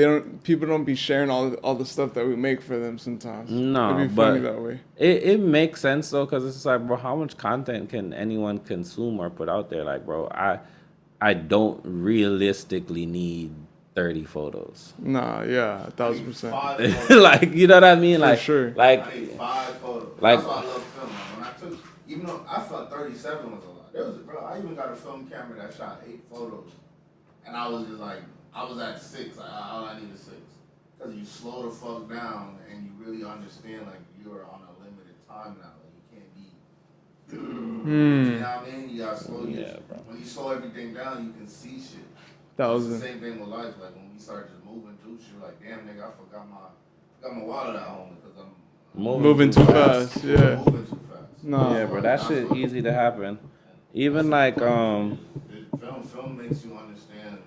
People don't be sharing all the stuff that we make for them sometimes. No, it'd be funny that way. It makes sense though, because it's like, bro, how much content can anyone consume or put out there? Like, bro, I don't realistically need 30 photos. Nah, yeah, 1,000%. Like, you know what I mean? Like, for sure. Like, I need 5 photos. Like, that's why I love film. Like, when I took, even though I thought 37 was a lot. I even got a film camera that shot 8 photos, and I was just like. I was at 6. Like, all I need is 6. Because you slow the fuck down and you really understand, like, you're on a limited time now. Like, you can't be. You know what I mean? You gotta slow bro. When you slow everything down, you can see shit. It's the same thing with life. Like, when we start just moving through shit, like, damn, nigga, I forgot my wallet at home because I'm moving too fast. Yeah. Moving too fast. No. Yeah, bro, that shit easy to happen. Even like, Film makes you understand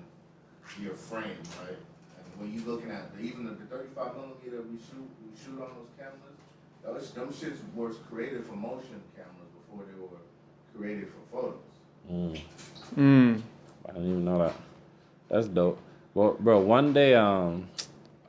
your frame, right? And when you looking at even the 35 millimeter we shoot on those cameras, them shits were created for motion cameras before they were created for photos. I didn't even know that. That's dope. Well, bro, one day,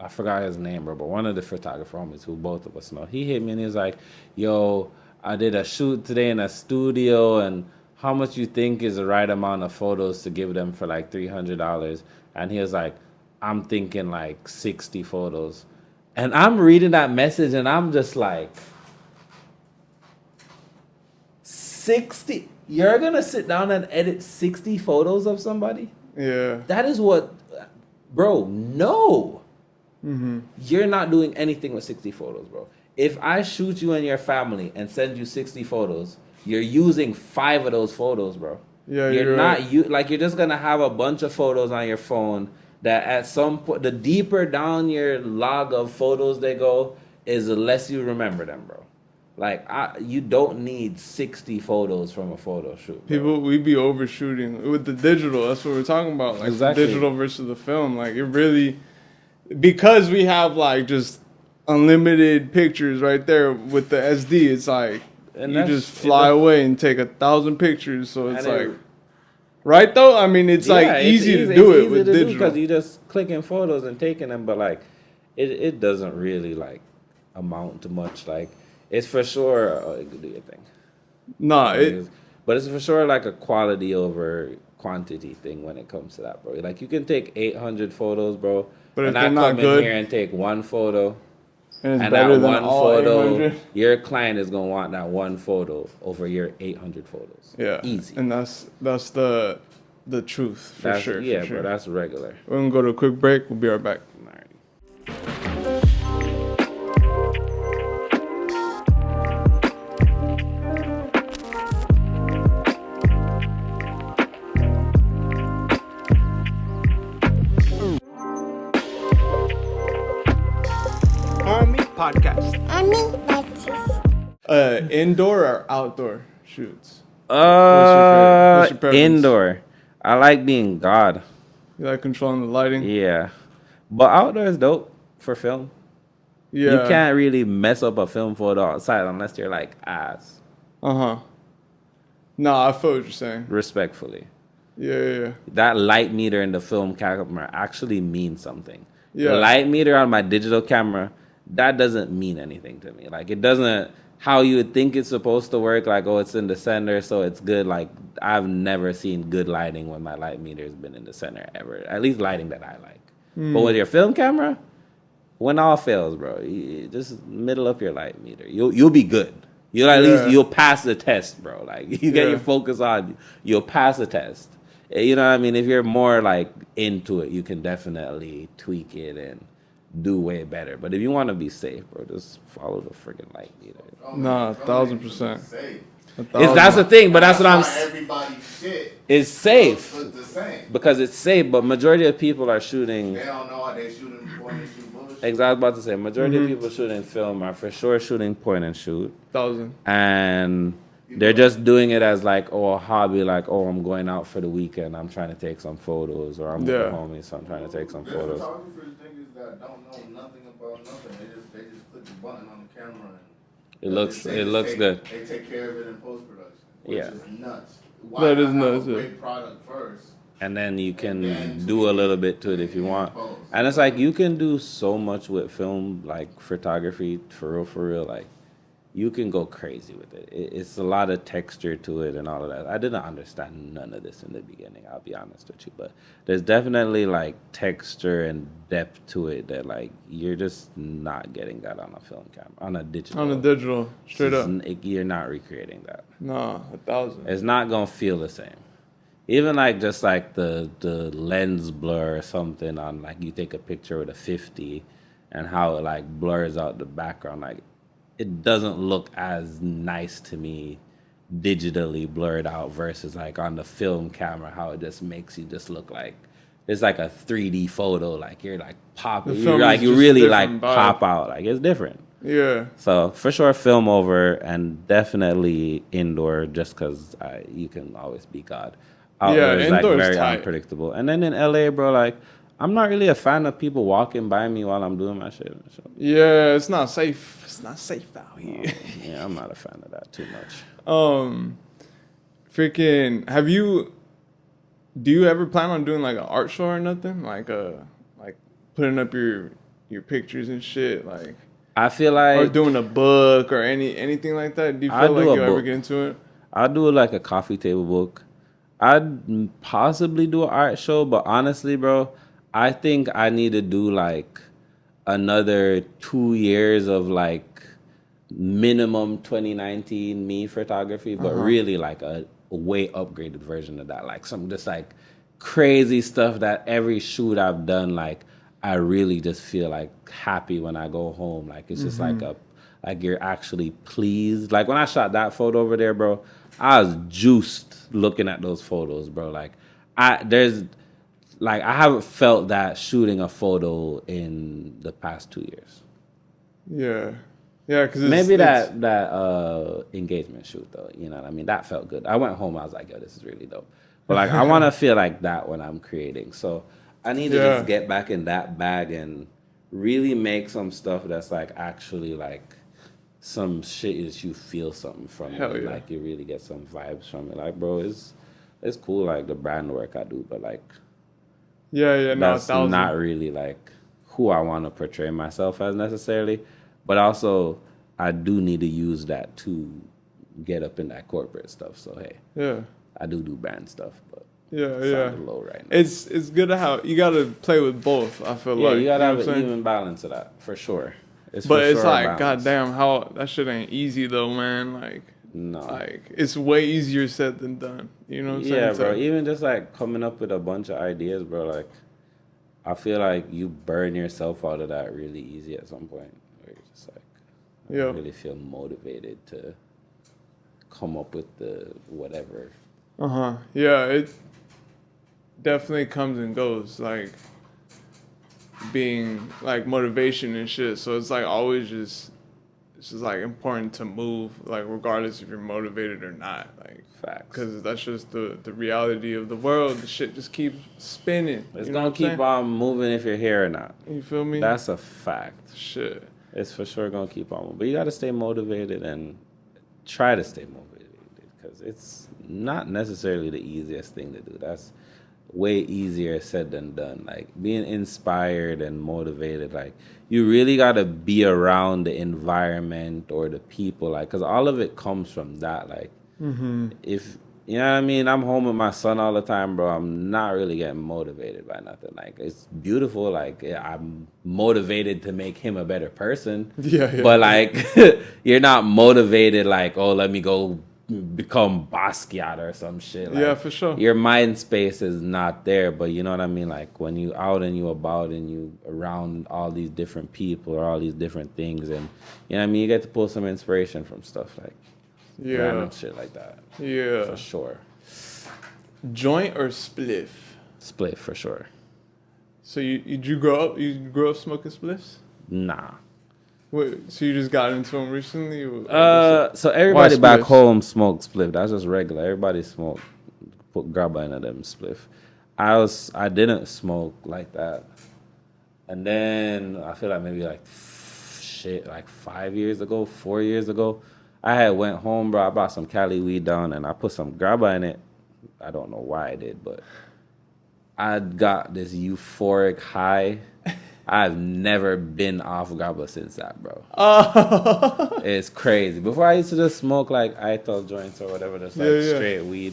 I forgot his name, bro, but one of the photographer homies who both of us know, he hit me and he was like, yo, I did a shoot today in a studio, and how much you think is the right amount of photos to give them for like $300? And he was like, I'm thinking like 60 photos. And I'm reading that message and I'm just like, 60? You're going to sit down and edit 60 photos of somebody? Yeah. That is what, bro, no. Mm-hmm. You're not doing anything with 60 photos, bro. If I shoot you and your family and send you 60 photos, you're using 5 of those photos, bro. Yeah, you're not right. like you're just gonna have a bunch of photos on your phone that at some point, the deeper down your log of photos they go, is the less you remember them, bro. Like you don't need 60 photos from a photo shoot, bro. We be overshooting with the digital. That's what we're talking about. Like exactly. Digital versus the film. Like it really, because we have like just unlimited pictures right there with the SD. It's like and you just fly away and take 1,000 pictures. So it's like, right though. I mean, it's like easy to do it with digital because you just clicking photos and taking them. But like, it doesn't really like amount to much. Like it's for sure. You can do your thing. Nah, but it's for sure like a quality over quantity thing when it comes to that, bro. Like you can take 800 photos, bro, but and I come in here and take one photo. And that one photo, your client is gonna want that one photo over your 800 photos. Yeah, easy. And that's the truth for sure. Yeah, for sure. Bro, that's regular. We're gonna go to a quick break. We'll be right back. All right. Hawmie Podcast. Hawmie Podcast. Indoor or outdoor shoots? What's your indoor. I like being God. You like controlling the lighting? Yeah. But outdoor is dope for film. Yeah. You can't really mess up a film photo outside unless you're like ass. Uh-huh. No, I feel what you're saying. Respectfully. Yeah. That light meter in the film camera actually means something. Yeah. The light meter on my digital camera, that doesn't mean anything to me. Like, it doesn't, how you would think it's supposed to work, like, oh, it's in the center, so it's good. Like, I've never seen good lighting when my light meter has been in the center ever. At least lighting that I like. But with your film camera, when all fails, bro, you just middle up your light meter. You'll be good. You'll at least, you'll pass the test, bro. Like, you get your focus on, you'll pass the test. You know what I mean? If you're more like into it, you can definitely tweak it and do way better. But if you want to be safe, bro, just follow the freaking light meter. Nah, 1,000%. That's the thing, but that's what I'm saying. Everybody's shit is safe. The same. Because it's safe, but majority of people are shooting. They don't know how they shooting point and shoot bullshit. Exactly, I was about to say, majority of people shooting film are for sure shooting point and shoot. 1,000. And they're just doing it as like, oh, a hobby, like, oh, I'm going out for the weekend, I'm trying to take some photos, or I'm with the homies, so I'm trying to take some photos. Photographers, niggas that don't know nothing about nothing, they just click the button on the camera and it looks good. They take care of it in post production, which is nuts. That is nuts. Have a great product first, and then you can do a little bit to it if you want. And it's like you can do so much with film, like photography, for real. Like you can go crazy with it. It's a lot of texture to it and all of that. I didn't understand none of this in the beginning, I'll be honest with you. But there's definitely like texture and depth to it that like you're just not getting that on a film camera, on a digital. Straight up. You're not recreating that. No, 1,000. It's not gonna feel the same. Even like just like the lens blur or something on like you take a picture with a 50 and how it like blurs out the background, like it doesn't look as nice to me digitally blurred out versus like on the film camera, how it just makes you just look like it's like a 3D photo, like you're like popping, you're like you really like pop out, like it's different. Yeah. So for sure, film over and definitely indoor, just because you can always be God. Outdoor is like very tight. Unpredictable. And then in LA, bro, like I'm not really a fan of people walking by me while I'm doing my shit. Yeah, it's not safe. It's not safe out here. Yeah, I'm not a fan of that too much. Freaking, do you ever plan on doing like an art show or nothing? Like putting up your your pictures and shit? Like, I feel like, or doing a book or anything like that. Do you feel like you ever get into it? I'll do like a coffee table book. I'd possibly do an art show, but honestly, bro, I think I need to do like another 2 years of like minimum 2019 me photography, but really like a way upgraded version of that. Like some just like crazy stuff that every shoot I've done, like I really just feel like happy when I go home. Like it's just like you're actually pleased. Like when I shot that photo over there, bro, I was juiced looking at those photos, bro. Like I haven't felt that shooting a photo in the past 2 years. Yeah, because maybe that engagement shoot though, you know what I mean? That felt good. I went home, I was like, yo, this is really dope. But like I want to feel like that when I'm creating. So I need to just get back in that bag and really make some stuff that's like actually like some shit that you feel something from it. Yeah. Like you really get some vibes from it. Like, bro, it's cool, like the brand work I do, but like that's not really like who I want to portray myself as necessarily. But also I do need to use that to get up in that corporate stuff. So hey, I do brand stuff, but it's low right now. It's good to have. You got to play with both. I feel like you gotta have an even balance of that for sure. It's like, goddamn, how that shit ain't easy though, man. Like, no, like it's way easier said than done. You know what I'm saying? Yeah, bro. Even just like coming up with a bunch of ideas, bro. Like, I feel like you burn yourself out of that really easy at some point. Where you're just like, I don't really feel motivated to come up with the whatever. Yeah, it definitely comes and goes. Like, being like motivation and shit, so it's like always it's just like important to move, like regardless if you're motivated or not, like facts, because that's just the reality of the world. The shit just keeps spinning. It's gonna keep on moving if you're here or not. You feel me? That's a fact. Shit, it's for sure gonna keep on moving, but you gotta stay motivated and try to stay motivated, because it's not necessarily the easiest thing to do. That's way easier said than done. Like being inspired and motivated, like you really gotta be around the environment or the people, like, because all of it comes from that. Like if you know what I mean, I'm home with my son all the time, bro, I'm not really getting motivated by nothing. Like it's beautiful, like I'm motivated to make him a better person, but like you're not motivated like, oh, let me go become Basquiat or some shit. Like, yeah, for sure. Your mind space is not there, but you know what I mean? Like when you out and you about and you around all these different people or all these different things, and you know what I mean, you get to pull some inspiration from stuff like random shit like that. Yeah. For sure. Joint or spliff? Spliff for sure. So you grew up smoking spliffs? Nah. Wait, so you just got into them recently? So everybody back home smoked spliff. That's just regular. Everybody smoked, put grabba into them spliff. I didn't smoke like that. And then I feel like maybe like 4 years ago, I had went home, bro. I bought some Cali weed down and I put some grabba in it. I don't know why I did, but I got this euphoric high. I've never been off grabba since that, bro. It's crazy. Before I used to just smoke like Ital joints or whatever, just like straight weed.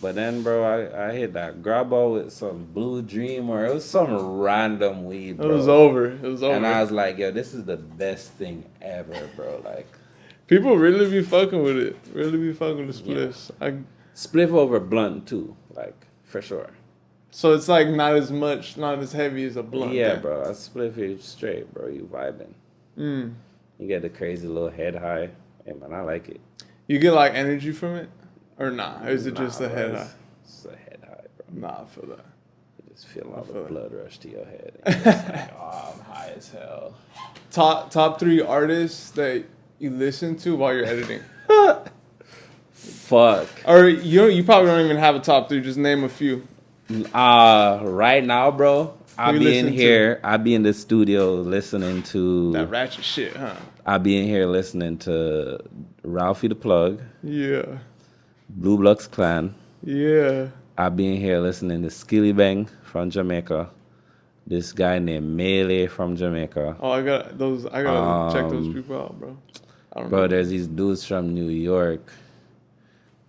But then, bro, I hit that grabba with some Blue Dream, or it was some random weed, bro. It was over. And I was like, yo, this is the best thing ever, bro. Like, people really be fucking with it. Really be fucking with the spliffs. Yeah. Spliff over blunt too, like for sure. So it's like not as heavy as a blunt. Yeah, bro. A spliff is straight, bro. You vibing. You get the crazy little head high. Hey, man, I like it. You get like energy from it? Or nah? Or is it just a head high? It's a head high, bro. Nah, I feel that. You just feel all the blood rush to your head. And you're just like, oh, I'm high as hell. Top 3 artists that you listen to while you're editing? Fuck. Or you probably don't even have a top 3. Just name a few. Right now, bro, I be in the studio listening to that ratchet shit, huh? I be in here listening to Ralphie the Plug. Yeah. Blue Bloods Clan. Yeah. I be in here listening to Skilly Bang from Jamaica. This guy named Melee from Jamaica. Oh, I gotta check those people out, bro. Bro, there's these dudes from New York.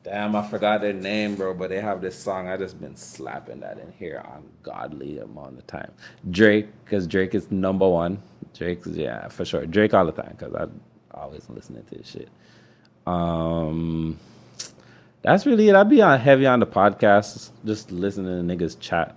Damn, I forgot their name, bro, but they have this song. I just been slapping that in here ungodly amount of time. Drake, because Drake is number one. Drake's, yeah, for sure. Drake all the time, because I always listening to his shit. That's really it. I'd be heavy on the podcasts, just listening to niggas chat.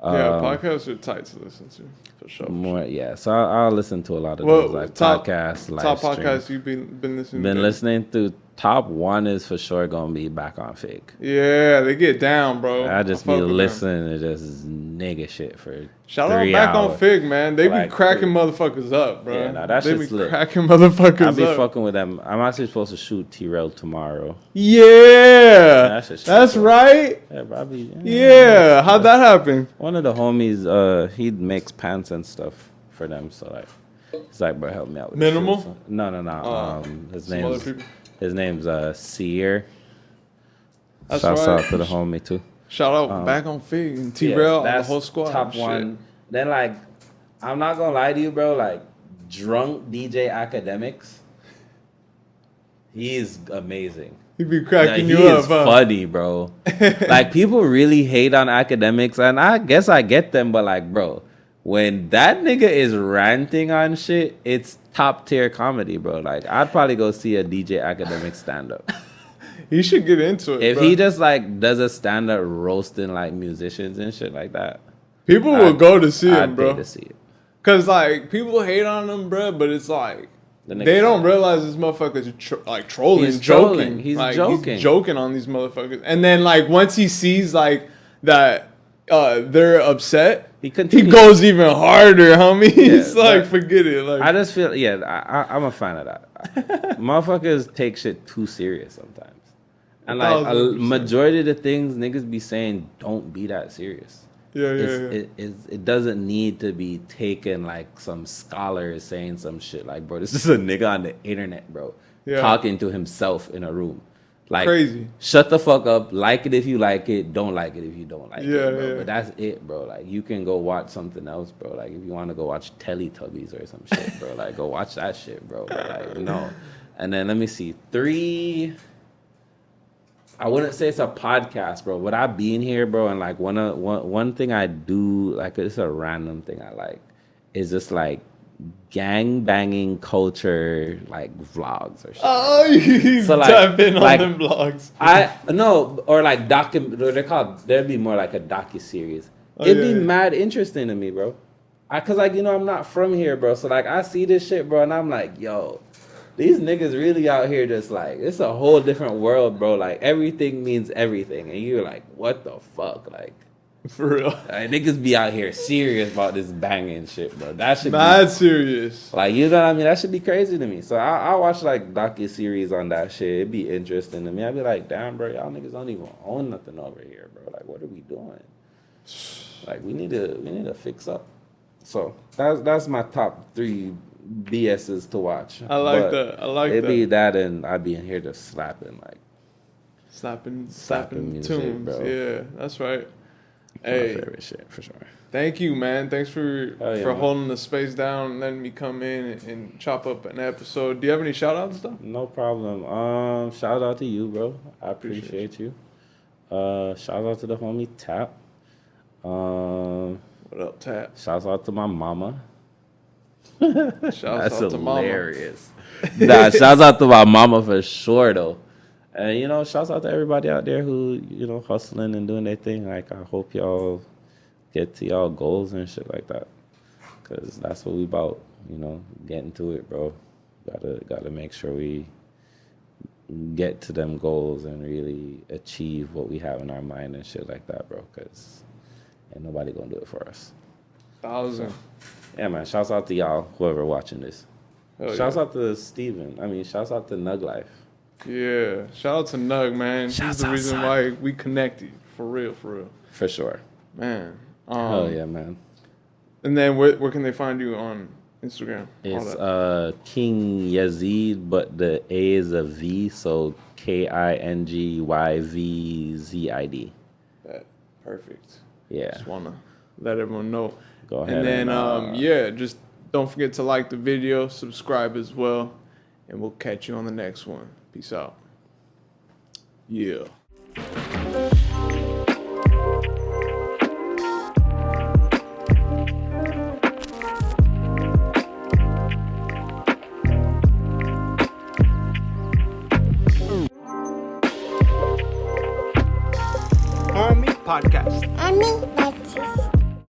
Yeah, podcasts are tight to listen to, for sure. More, yeah. So I'll listen to a lot of those, like podcasts, top podcasts you've been listening to. Been listening to. Top one is for sure gonna be Back on Fig. Yeah, they get down, bro. I just be listening to just nigga shit for Shout out Back on Fig, man. They be cracking motherfuckers up, bro. Yeah, nah, that shit's lit. Cracking motherfuckers up. I be fucking with them. I'm actually supposed to shoot T-Rail tomorrow. Yeah, that's right. Yeah, bro, yeah, how'd that happen? One of the homies, he makes pants and stuff for them, so like, he's like, bro, help me out with Minimal? This shit. No. His name's Seer. Shouts out to the homie too. Shout out Back on Fig and T-Rail and the whole squad. Top one. Then like, I'm not gonna lie to you, bro. Like, drunk DJ Academics. He's amazing. He be cracking you up. He is funny, bro. Like, people really hate on Academics, and I guess I get them, but like, bro, when that nigga is ranting on shit, it's top tier comedy, bro. Like, I'd probably go see a DJ Academic stand up. He should get into it. If bro. he just like does a stand up roasting like musicians and shit like that, people will go to see him, bro. Pay to see it. Cause like people hate on him, bro, but it's like they don't realize this motherfucker's trolling. He's joking. He's like, joking. He's joking on these motherfuckers, and then like once he sees like that they're upset, he goes even harder, homie. He's like, forget it. Like, I just feel, I'm a fan of that. Motherfuckers take shit too serious sometimes. And like a majority of the things niggas be saying don't be that serious. Yeah. It doesn't need to be taken like some scholar is saying some shit. Like, bro, this is a nigga on the internet, bro, talking to himself in a room. Like, crazy. Shut the fuck up. Like it if you like it. Don't like it if you don't like it, bro. But that's it, bro. Like, you can go watch something else, bro. Like, if you want to go watch Teletubbies or some shit, bro, like, go watch that shit, bro. But like, no. And then let me see. 3. I wouldn't say it's a podcast, bro. But I be in here, bro, and like one thing I do, like, it's a random thing I like, is just like gang banging culture, like vlogs or shit. Oh, you so, like, dive in on them vlogs. Or like there'd be more like a docu-series. It'd be mad interesting to me, bro. Cause like, I'm not from here, bro. So like, I see this shit, bro, and I'm like, yo, these niggas really out here just like, it's a whole different world, bro. Like, everything means everything. And you're like, what the fuck? Like, for real. Like, niggas be out here serious about this banging shit, bro. That should be serious. Like, you know what I mean? That should be crazy to me. So I watch like docu-series on that shit. It'd be interesting to me. I'd be like, damn, bro, y'all niggas don't even own nothing over here, bro. Like, what are we doing? Like, we need to fix up. So that's my top 3 BS's to watch. I like that. It'd be that, and I'd be in here just slapping tunes, music, bro. Yeah, that's right. Hey, my favorite shit for sure. Thank you, man. Thanks for holding the space down and letting me come in and chop up an episode. Do you have any shout outs though? No problem. Shout out to you, bro. I appreciate you. Shout out to the homie Tap. What up, Tap? Shout out to my mama. That's hilarious. Nah, shouts out to my mama for sure though. And shouts out to everybody out there who, hustling and doing their thing. Like, I hope y'all get to y'all goals and shit like that. Cause that's what we about, getting to it, bro. Gotta make sure we get to them goals and really achieve what we have in our mind and shit like that, bro. Cause ain't nobody gonna do it for us. 1,000. Yeah, man. Shouts out to y'all, whoever watching this. Shouts out to Steven. Shouts out to Nug Life. Yeah. Shout out to Nug, man. He's the reason why we connected. For real. For sure. Man. Oh, yeah, man. And then where can they find you on Instagram? It's KingYazid, but the A is a V, so KingYVZid. Perfect. Yeah. Just want to let everyone know. Go ahead. And then, just don't forget to like the video, subscribe as well, and we'll catch you on the next one. Peace out. Yeah. Hawmie Podcast. Hawmie Podcast.